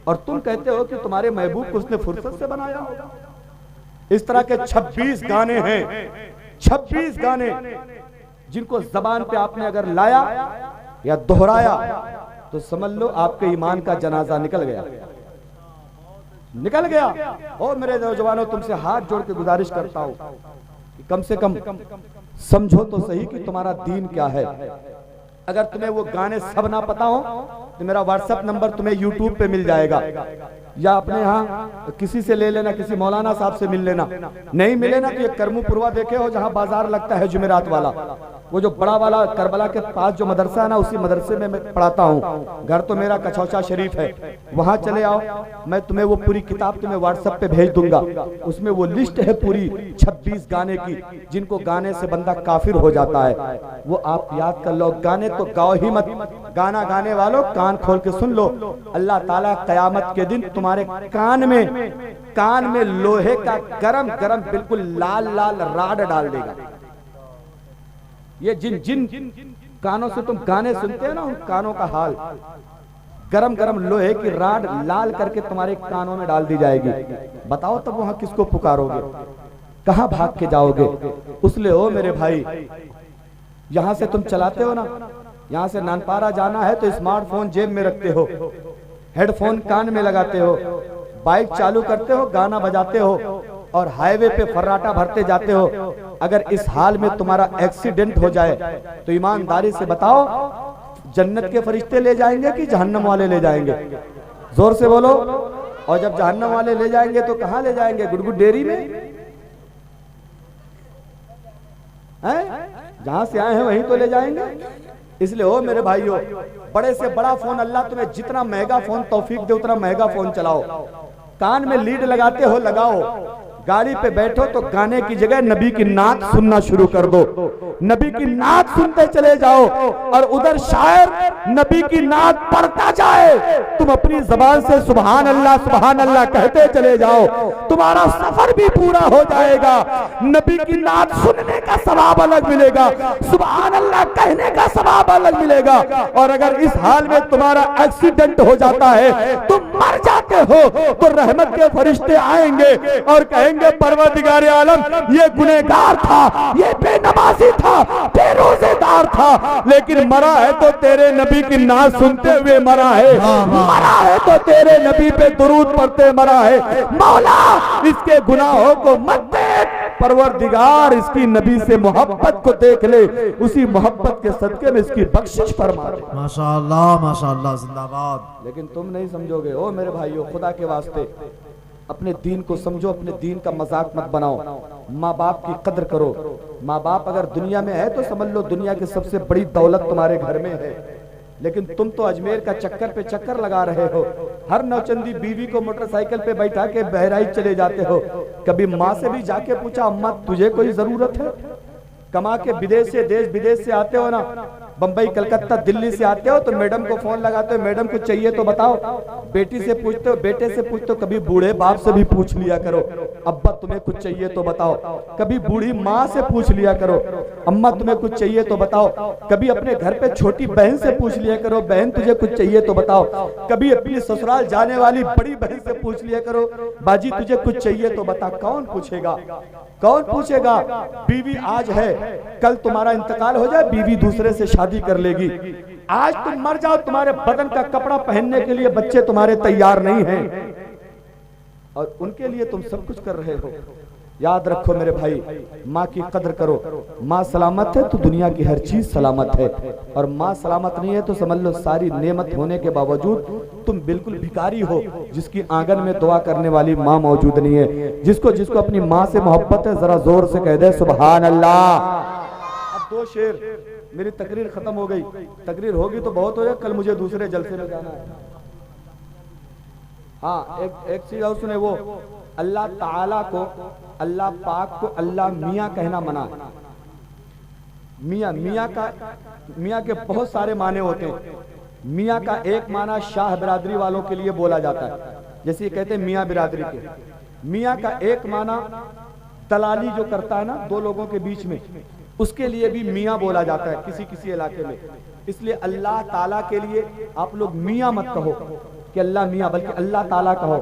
A: और तुम कहते हो कि तुम्हारे महबूब को उसने फुर्सत से बनाया होगा। इस तरह के 26 गाने हैं, 26 गाने जिनको जबान पे आपने अगर लाया या दोहराया तो समझ लो आपके ईमान का जनाजा निकल गया, निकल गया। ओ मेरे नौजवानों, तुमसे हाथ जोड़ के गुजारिश करता हूं कि कम से कम समझो तो सही कि तुम्हारा दीन क्या है। अगर तुम्हें वो गाने सब ना पता हो तो मेरा व्हाट्सएप नंबर तुम्हें यूट्यूब पे मिल जाएगा, या अपने यहाँ किसी से ले लेना, किसी मौलाना साहब से मिल लेना। नहीं मिले ना तो ये करमुपुरवा देखे हो जहाँ बाजार लगता है जुमेरात वाला, वो जो बड़ा वाला करबला के पास जो मदरसा है ना, उसी मदरसे में मैं पढ़ाता हूँ। घर तो मेरा कछौचा शरीफ है, वहाँ चले आओ, मैं तुम्हें वो पूरी किताब तुम्हें व्हाट्सएप पे भेज दूंगा। उसमें वो लिस्ट है पूरी 26 गाने की जिनको गाने से बंदा काफिर हो जाता है। वो आप याद कर लो। गाने तो गाओ ही मत, गाना गाने वालों कान खोल के सुन लो। अल्लाह ताला कयामत के दिन तुम्हारे कान में लोहे का गरम गरम बिल्कुल लाल लाल राड डाल देगा। ये जिन जिन कानों से तुम गाने सुनते हो ना, उन कानों का हाल, गरम गरम लोहे की राड लाल करके तुम्हारे कानों में डाल दी जाएगी। बताओ तब वहां किसको पुकारोगे, कहां भाग के जाओगे? उसलिए ओ मेरे भाई, यहां से तुम चलाते हो ना, यहां से नानपारा जाना है तो स्मार्टफोन जेब में रखते हो, हेडफोन कान में लगाते हो, बाइक चालू करते हो, गाना बजाते हो और हाईवे पे फर्राटा भरते जाते हो। अगर इस हाल में तुम्हारा एक्सीडेंट हो जाए तो ईमानदारी से बताओ, जन्नत के फरिश्ते ले जाएंगे कि जहन्नम वाले ले जाएंगे? जोर से बोलो। और जब जहन्नम वाले ले जाएंगे तो कहां ले जाएंगे? गुडगुड डेयरी में हैं? जहां से आए हैं वहीं तो ले जाएंगे। इसलिए हो मेरे भाइयों, बड़े से बड़ा फोन अल्लाह तुम्हें जितना महंगा फोन तौफीक दे उतना महंगा फोन चलाओ। कान में लीड लगाते हो लगाओ, गाड़ी पे बैठो तो गाने की जगह नबी की नात सुनना शुरू कर दो, नबी की नात सुनते चले जाओ और उधर शायर नबी की नात पढ़ता जाए, तुम अपनी जबान से सुभान अल्लाह कहते चले जाओ, तुम्हारा सफर भी पूरा हो जाएगा। नबी की नात सुनने का सवाब अलग मिलेगा, सुभान अल्लाह कहने का सवाब अलग मिलेगा। और अगर इस हाल में तुम्हारा एक्सीडेंट हो जाता है, तुम मर जाते हो, तो रहमत के फरिश्ते आएंगे और कहेंगे परवरदिगारे आलम, ये गुनहगार था, ये बेनमाजी था, बेरोजेदार था, लेकिन मरा है तो तेरे नबी की नात सुनते हुए मरा है, मरा है तो तेरे नबी पे दुरूद पढ़ते मरा है। मौला इसके गुनाहों को मत देख, परवरदिगार इसकी नबी से मोहब्बत को देख ले, उसी मोहब्बत के सदके में इसकी बख्शिश फरमा दे।
B: माशाअल्लाह माशाअल्लाह, जिंदाबाद।
A: लेकिन तुम नहीं समझोगे। ओ मेरे भाइयों, खुदा के वास्ते अपने दीन को समझो, अपने दीन का मजाक मत बनाओ। माँ बाप की कदर करो। माँ बाप अगर दुनिया में है तो समझ लो दुनिया की सबसे बड़ी दौलत तुम्हारे घर में है, लेकिन तुम तो अजमेर का चक्कर पे चक्कर लगा रहे हो। हर नौचंदी बीवी को मोटरसाइकिल पे बैठा के बहराइच चले जाते हो। कभी माँ से भी जाके पूछा, अम्मा तुझे कोई जरूरत है? कमा के विदेश से देश विदेश से आते हो ना, बंबई कलकत्ता दिल्ली से आते हो तो मैडम को फोन लगाते हो, मैडम कुछ चाहिए तो बताओ, बेटी से पूछते हो, बेटे से पूछते हो, कभी बूढ़े बाप से भी पूछ लिया करो, अब्बा तुम्हें कुछ चाहिए तो बताओ, कभी बूढ़ी माँ से पूछ लिया करो, अम्मा तुम्हें कुछ चाहिए तो बताओ, कभी अपने घर पे छोटी बहन से पूछ लिया करो, बहन तुझे कुछ चाहिए तो बताओ, कभी अपनी ससुराल जाने वाली बड़ी बहन से पूछ लिया करो, बाजी तुझे कुछ चाहिए तो बता। कौन पूछेगा, कौन पूछेगा? बीवी आज है, कल तुम्हारा इंतकाल हो जाए, बीवी दूसरे से शादी कर लेगी। आज तुम मर जाओ, तुम्हारे बदन का कपड़ा पहनने के लिए बच्चे तुम्हारे तैयार नहीं हैं, और उनके लिए तुम सब कुछ कर रहे हो। याद रखो मेरे भाई, माँ की कदर करो। माँ सलामत है तो दुनिया की हर चीज सलामत है, और माँ सलामत नहीं है तो समझ लो सारी नेमत होने के बावजूद तुम बिल्कुल भिखारी हो, जिसकी आंगन में दुआ करने वाली माँ मौजूद नहीं है। जिसको जिसको अपनी माँ से मोहब्बत है जरा जोर से कह दे सुभान अल्लाह। अब दो शेर, मेरी तकरीर खत्म हो गई, तकरीर होगी तो बहुत हो जाए, कल मुझे दूसरे जलसे में जाना है। हाँ, एक चीज और सुने, वो अल्लाह ताला को, अल्लाह पाक को अल्लाह मियाँ कहना मना। मियाँ के बहुत सारे माने होते हैं। मियाँ का एक माना शाह बिरादरी वालों के लिए बोला जाता है, जैसे कहते हैं मियाँ बिरादरी के। मियाँ का एक माना दलाली जो करता है ना दो लोगों के बीच में, उसके लिए भी मियाँ बोला जाता है किसी किसी इलाके में। इसलिए अल्लाह ताला के लिए आप लोग मियाँ मत कहो कि अल्लाह मियाँ, बल्कि अल्लाह ताला कहो,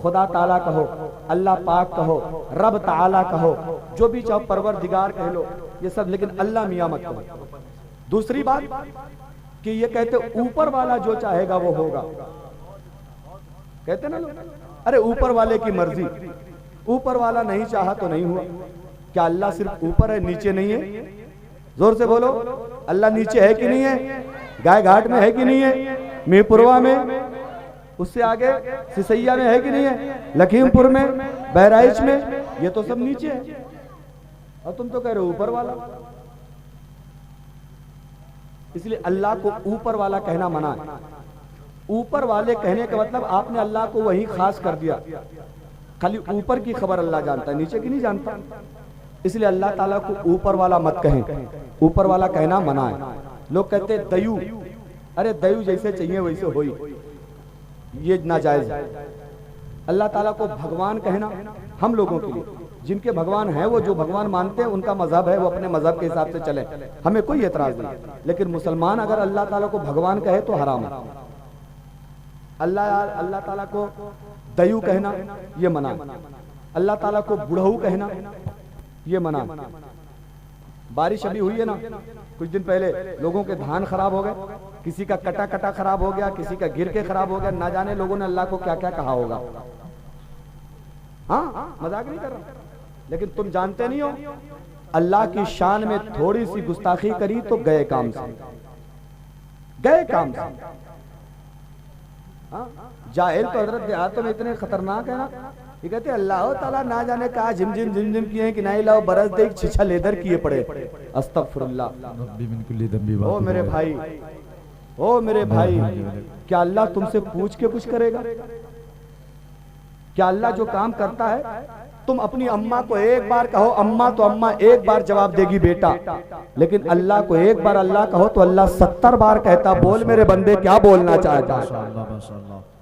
A: खुदा ताला कहो, अल्लाह पाक कहो, रब ताला कहो, जो भी चाहो, परवरदिगार कह लो, ये सब, लेकिन अल्लाह मियाँ मत कहो। दूसरी बात कि ये कहते ऊपर वाला जो चाहेगा वो होगा, कहते ना लोग, अरे ऊपर वाले की मर्जी, ऊपर वाला नहीं चाहा तो नहीं हुआ। क्या अल्लाह सिर्फ ऊपर है, नीचे नहीं है? जोर से बोलो, अल्लाह नीचे है कि नहीं है? गाय घाट में है कि नहीं है? मीरपुरवा में, उससे आगे सिसैया में है कि नहीं है? लखीमपुर में, बहराइच में, ये तो सब नीचे है, और तुम तो कह रहे हो ऊपर वाला। इसलिए अल्लाह को ऊपर वाला कहना मना है। ऊपर वाले कहने का मतलब आपने अल्लाह को वही खास कर दिया, खाली ऊपर की खबर अल्लाह जानता है, नीचे की नहीं जानता। इसलिए अल्लाह ताला को ऊपर वाला मत कहें, ऊपर वाला कहना मना है। लोग कहते हैं दयू, अरे दयू जैसे चाहिए वैसे होई, ये नाजायज है। अल्लाह ताला को भगवान कहना हम लोगों के लिए, जिनके भगवान हैं वो जो भगवान मानते हैं उनका मजहब है, वो अपने मजहब के हिसाब से चले, हमें कोई एतराज नहीं। लेकिन मुसलमान अगर अल्लाह ताला को भगवान कहे तो हराम है। अल्लाह ताला को दयू कहना ये मना, अल्लाह ताला को बुढ़ऊ कहना ये मना। बारिश अभी हुई है ना कुछ दिन पहले, लोगों के धान खराब हो गए, किसी का कटा कटा खराब हो गया, किसी का गिर के खराब हो गया, ना जाने लोगों ने अल्लाह को क्या क्या कहा होगा। हाँ, मजाक नहीं कर रहा, लेकिन तुम जानते नहीं हो अल्लाह की शान में थोड़ी सी गुस्ताखी करी तो गए काम से, गए काम से। हाँ, जाहिल तो हजरत देहातों में इतने खतरनाक है ना, ये कहते अल्लाह ताला ना जाने कहा झिमझिम झिमझिम किए कि नहीं लाओ बरस दे छिछा लेदर किए पड़े। अस्तगफुरुल्लाह। ओ मेरे भाई, ओ मेरे भाई, क्या अल्लाह तुमसे पूछ के कुछ करेगा? क्या अल्लाह जो काम करता है, तुम अपनी अम्मा को एक बार कहो अम्मा, तो अम्मा एक बार जवाब देगी बेटा, लेकिन अल्लाह को एक बार अल्लाह कहो तो अल्लाह 70 बार कहता बोल मेरे बंदे क्या बोलना चाहता।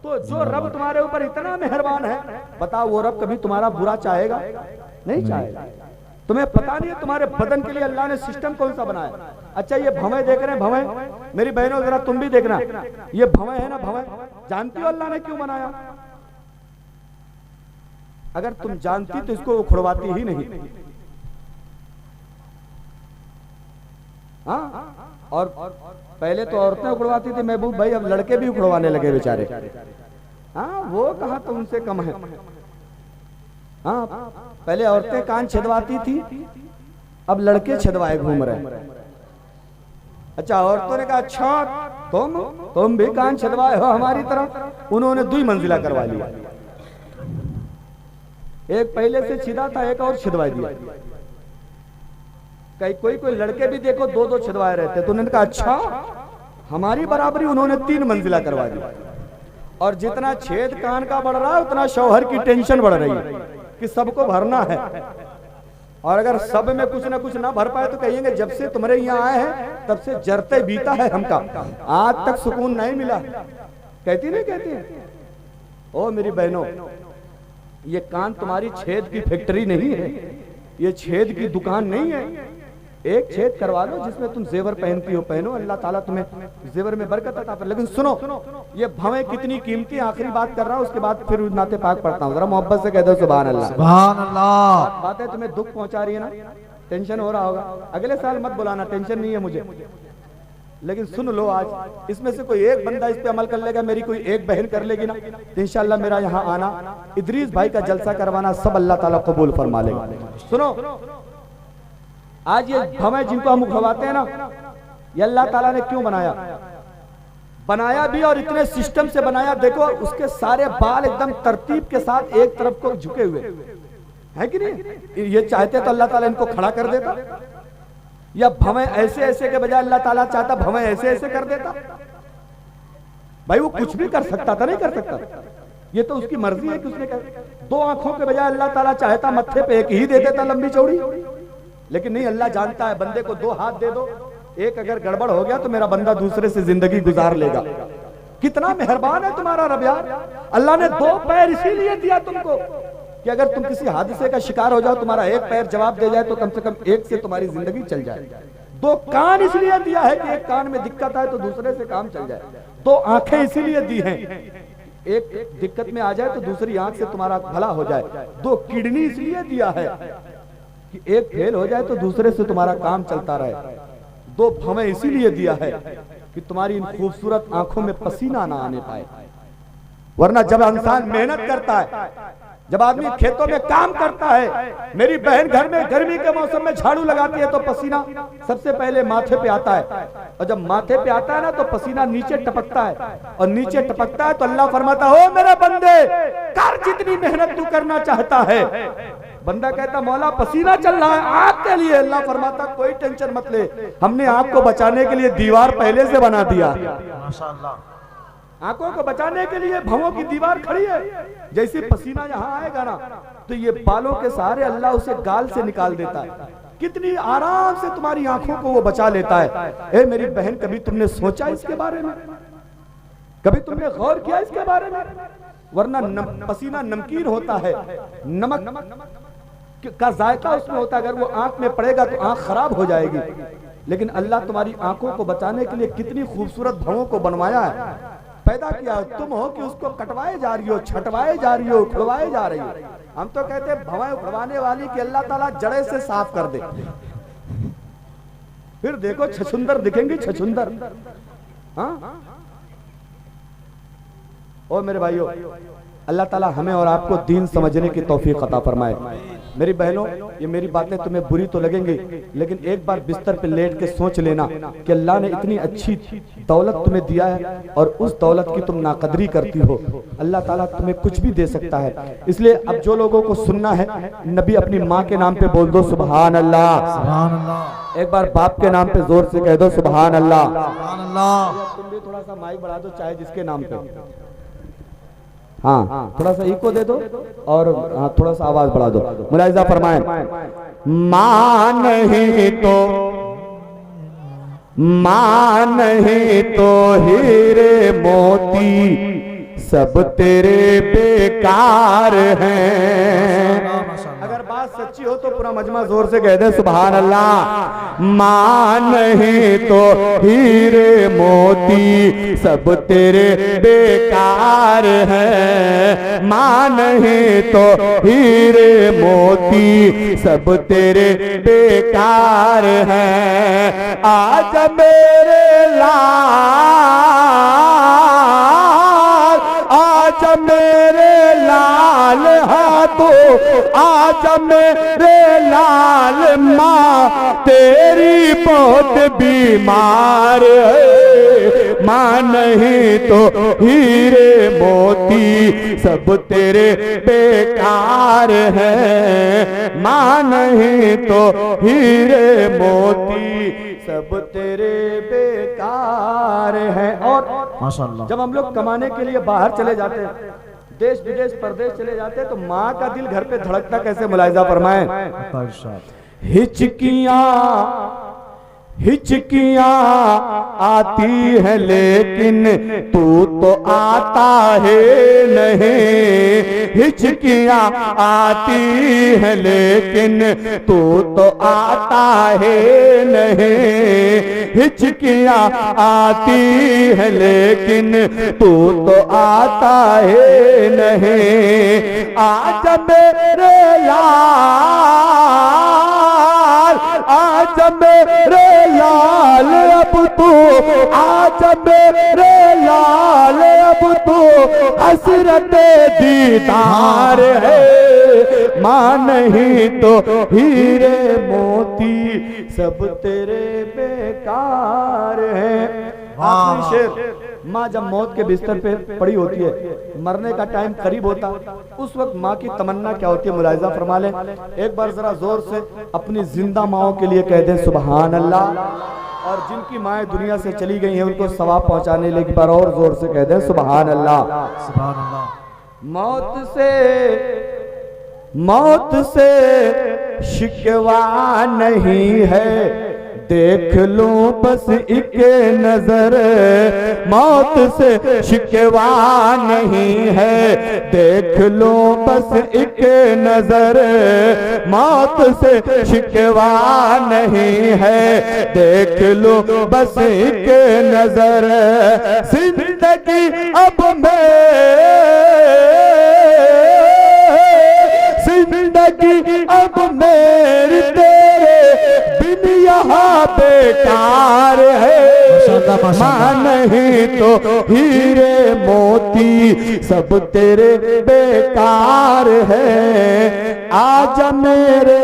A: तो जो रब तुम्हारे ऊपर इतना मेहरबान है, बताओ वो रब कभी तुम्हारा बुरा चाहेगा? नहीं चाहेगा। तुम्हें पता नहीं है तुम्हारे बदन के लिए अल्लाह ने सिस्टम कौन सा बनाया। अच्छा ये भवें देख रहे हैं, भवें, मेरी बहनों जरा तुम भी देखना, ये भवें है ना, भवें जानती हो अल्लाह ने क्यों बनाया? अगर तुम जानती तो इसको उखड़वाती ही नहीं। हाँ, और पहले तो औरतें उखड़वाती थी महबूब भाई, अब लड़के भी उखड़वाने लगे बेचारे। हाँ, वो कहा तो उनसे कम है। हाँ, पहले औरतें कान छेदवाती थी, अब लड़के छेदवाए घूम रहे। अच्छा, औरतों ने कहा अच्छा तुम भी कान छेदवाए हो हमारी तरह। उन्होंने 2 मंजिला करवा लिया, एक पहले से छिदा था, एक और छिदवा दिया। कोई कोई लड़के भी देखो 2-2 छिदवाए रहते, तो उन्होंने कहा अच्छा हमारी बराबरी, उन्होंने 3 मंजिला करवा दी। और जितना छेद कान का बढ़ रहा है उतना शौहर की टेंशन बढ़ रही है कि सबको भरना है। और अगर सब में कुछ ना कुछ ना भर पाए तो कहेंगे जब से तुम्हारे यहाँ आए हैं तब से जरते बीता है हमका, आज तक सुकून नहीं मिला। कहती नहीं कहती है? ओ मेरी बहनों, ये कान तुम्हारी छेद की फैक्ट्री नहीं है, ये छेद की दुकान नहीं है। एक छेद करवा लो जिसमें तुम जेवर पहनती हो, पहनो, अल्लाह ताला तुम्हें जेवर में बरकत अता करे। लेकिन सुनो, ये भवें कितनी कीमती, आखिरी बात कर रहा हूं, उसके बाद फिर नाते पाक पढ़ता हूं। जरा मोहब्बत से कह दो सुभान अल्लाह।
B: सुभान अल्लाह।
A: बात है तुम्हें दुख पहुंचा रही है ना, टेंशन हो रहा होगा, अगले साल मत बुलाना, टेंशन नहीं है मुझे। लेकिन सुन लो, आज इसमें से कोई एक बंदा इस पे अमल कर लेगा, मेरी कोई एक बहन कर लेगी ना, तो इंशाल्लाह मेरा यहाँ आना, इदरीस भाई का जलसा करवाना सब अल्लाह ताला कबूल फरमा लेगा। सुनो, आज ये भवें जिनको हम उखवाते हैं ना, ये अल्लाह ताला ने क्यों बनाया? बनाया भी और इतने सिस्टम से बनाया, देखो उसके सारे बाल एकदम तरतीब के साथ एक तरफ को झुके हुए है कि नहीं? ये चाहते तो अल्लाह ताला इनको खड़ा कर देता, या भवें ऐसे ऐसे के बजाय अल्लाह ताला चाहता भवें ऐसे ऐसे कर देता। भाई वो कुछ भी कर सकता था, नहीं कर सकता? ये तो उसकी मर्जी है कि उसने दो आंखों के बजाय अल्लाह ताला चाहता मत्थे पे एक ही दे देता लंबी चौड़ी, लेकिन नहीं, अल्लाह जानता है बंदे को दो हाथ दे दो, एक अगर गड़बड़ हो गया तो मेरा बंदा दूसरे से जिंदगी गुजार लेगा। कितना मेहरबान है तुम्हारा रब यार। अल्लाह ने दो पैर इसीलिए दिया तुमको कि अगर तुम किसी हादसे का शिकार हो जाओ, तुम्हारा एक पैर जवाब दे जाए तो कम से कम एक से तुम्हारी जिंदगी चल जाए। दो कान इसलिए दिया है कि एक कान में दिक्कत आए तो दूसरे से काम चल जाए। दो आंखें इसीलिए दी हैं, एक दिक्कत में आ जाए तो दूसरी आंख से तुम्हारा भला हो जाए। दो किडनी इसलिए दिया है कि एक फेल हो जाए तो दूसरे से तुम्हारा काम चलता रहे। दो भवें इसीलिए दिया है कि तुम्हारी इन खूबसूरत आंखों में पसीना ना आने पाए, वरना जब इंसान मेहनत करता है, जब आदमी खेतों में काम करता है, मेरी बहन घर में गर्मी के मौसम में झाड़ू लगाती है तो पसीना सबसे पहले माथे पे आता है, और जब माथे पे आता है ना तो पसीना नीचे टपकता है, और नीचे टपकता है तो अल्लाह फरमाता हो मेरे बंदे कर जितनी मेहनत तू करना चाहता है। बंदा कहता मौला पसीना चल रहा है आग के लिए, अल्लाह फरमाता कोई टेंशन मत ले, हमने आग को बचाने के लिए दीवार पहले से बना दिया। आंखों को बचाने के लिए भवों की दीवार खड़ी है। जैसे पसीना यहाँ आएगा ना तो ये बालों के सहारे अल्लाह उसे गाल से निकाल देता है, कितनी आराम से तुम्हारी आंखों को वो बचा लेता है। ए मेरी बहन, कभी तुमने सोचा इसके बारे में? कभी तुमने गौर किया इसके बारे में? वरना पसीना नमकीन होता है, नमक का जायका उसमें होता है, अगर वो आंख में पड़ेगा तो आंख खराब हो जाएगी। लेकिन अल्लाह तुम्हारी आंखों को बचाने के लिए कितनी खूबसूरत भवों को बनवाया है, पैदा किया। तुम हो कि उसको कटवाए जा रही हो, छटवाए जा रही हो, उखड़वाए जा रही हो। हम तो कहते हैं भवें उखड़वाने वाली कि अल्लाह ताला जड़े से साफ कर दे, फिर देखो छछुंदर दिखेंगी, छछुंदर। हाँ ओ मेरे भाइयों, अल्लाह ताला हमें और आपको दीन समझने की तौफीक अता फरमाए। मेरी बहनों, ये मेरी बातें तुम्हें बुरी तो लगेंगी, लेकिन एक बार बिस्तर पे लेट के सोच लेना कि अल्लाह ने इतनी अच्छी दौलत तुम्हें दिया है और उस दौलत की तुम नाकदरी करती हो। अल्लाह ताला तुम्हें कुछ भी दे सकता है। इसलिए अब जो लोगों को सुनना है, नबी अपनी माँ के नाम पे बोल दो सुभान अल्लाह, सुभान अल्लाह। एक बार बाप के नाम पे जोर से कह दो सुभान अल्लाह, सुभान अल्लाह। तुम भी थोड़ा सा माइक बढ़ा दो, चाहे जिसके नाम पे। हाँ, थोड़ा सा इको दे दो और हाँ, थोड़ा सा आवाज बढ़ा दो। मुलाहिजा फरमाएं, माँ नहीं तो हीरे मोती सब तेरे बेकार हैं। अगर बात सच्ची हो तो पूरा मजमा जोर से कह दे सुभान अल्लाह। माँ नहीं तो हीरे मोती सब तेरे बेकार है, माँ नहीं तो हीरे मोती सब तेरे बेकार है। आज मेरे लाल, आज मेरे लाल हाथों, आज मेरे लाल माँ तेरी बहुत बीमार है। माँ नहीं तो हीरे मोती सब तेरे बेकार है, माँ नहीं तो हीरे मोती सब तेरे बेकार है। और माशाअल्लाह, जब हम लोग कमाने के लिए बाहर चले जाते हैं, देश विदेश परदेश चले जाते हैं तो माँ का दिल घर पे धड़कता कैसे, मुलाहिजा फरमाएं। हिचकियां हिचकियां आती है लेकिन तू तो आता है नहीं। हिचकियां आती है लेकिन तू तो आता है नहीं। हिचकियां आती है लेकिन तू तो आता है नहीं। आज मेरे लाल, आज मेरे लाल अब तू, आज मेरे लाल अब तू हसरत दीदार है। माँ नहीं तो हीरे मोती सब तेरे बेकार है। आखिरी शेर, माँ जब मौत के बिस्तर पे पड़ी होती है, मरने का टाइम करीब होता, उस वक्त माँ की तमन्ना क्या होती है, मुलाहिजा फरमा लें। एक बार जरा जोर से अपनी जिंदा माओं के लिए कह दें सुभान अल्लाह, और जिनकी माएँ दुनिया से चली गई हैं उनको सवाब पहुंचाने लिए एक बार और जोर से कह दें सुभान अल्लाह।
B: सुभान अल्लाह।
A: मौत से शिकवा नहीं है, देख लूं बस एक नजर। मौत से शिकवा नहीं है, देख लूं बस एक नजर। मौत से शिकवा नहीं है, देख लूं बस एक नजर। जिंदगी अब मैं, जिंदगी अब मेरी तेरे बिन यहाँ बेकार है। माँ नहीं तो हीरे मोती सब तेरे बेकार है। आजा मेरे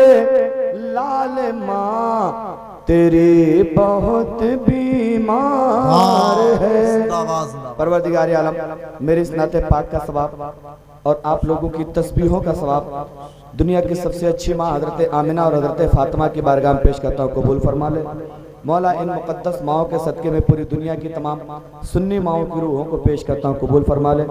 A: लाल माँ तेरी बहुत बीमार है। परवरदिगार आलम, मेरे इस नाते पाक का सवाब और आप लोगों की तस्बीहों का सवाब दुनिया की सबसे अच्छी माँ हजरत आमिना और हजरत फातिमा की बारगाह में पेश करता हूँ, कबूल फरमा ले। मौला इन मुकद्दस माओं के सदके में पूरी दुनिया की तमाम सुन्नी माओं की रूहों को पेश करता हूँ, कबूल फरमा ले।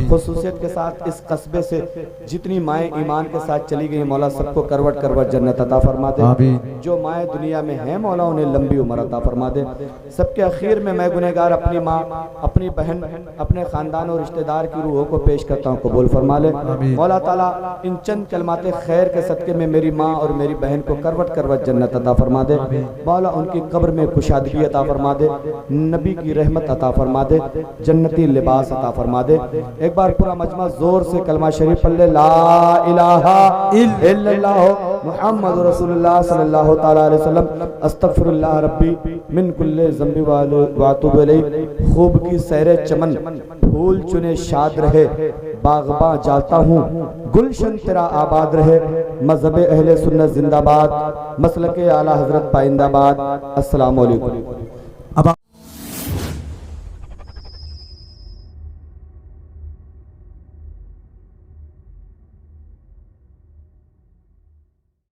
A: खुसूसियत के साथ इस कस्बे से जितनी माएँ ईमान के साथ चली गई, मौला सबको करवट करवट जन्नत अता फरमा दे। जो माएँ दुनिया में हैं मौला उन्हें लंबी उम्र अता फरमा दे। सबके आखिर में मैं गुनहगार अपनी माँ, अपनी बहन, अपने खानदान और रिश्तेदार की रूहों को पेश करता हूँ, कबूल फरमा ले। मौला ताला इन चंद कलमाते खैर के सदके में मेरी माँ और मेरी बहन को करवट करवट जन्नत अता फरमा दे। मौला उनकी कब्र में कुशादगी अता फरमा दे, नबी की रहमत अता फरमा दे, जन्नती लिबास अता फरमा दे। एक बार पूरा मजमा जोर से कलमा शरीफ पढ़ ले, ला इलाहा इल्लल्लाह मुहम्मद रसूलुल्लाह सल्लल्लाहु तआला अलैहि वसल्लम, अस्तगफिरुल्लाह रब्बी मिन कुल्ले ज़ंबी व अतूबु इलैहि। खूब की सैरे चमन, फूल चुने शाद रहे, बागबा जाता हूँ, गुलशन तेरा आबाद रहे। मजहब अहले सुन्नत जिंदाबाद, मसलके आला हजरत पाइंदाबाद। अस्सलाम वालेकुम।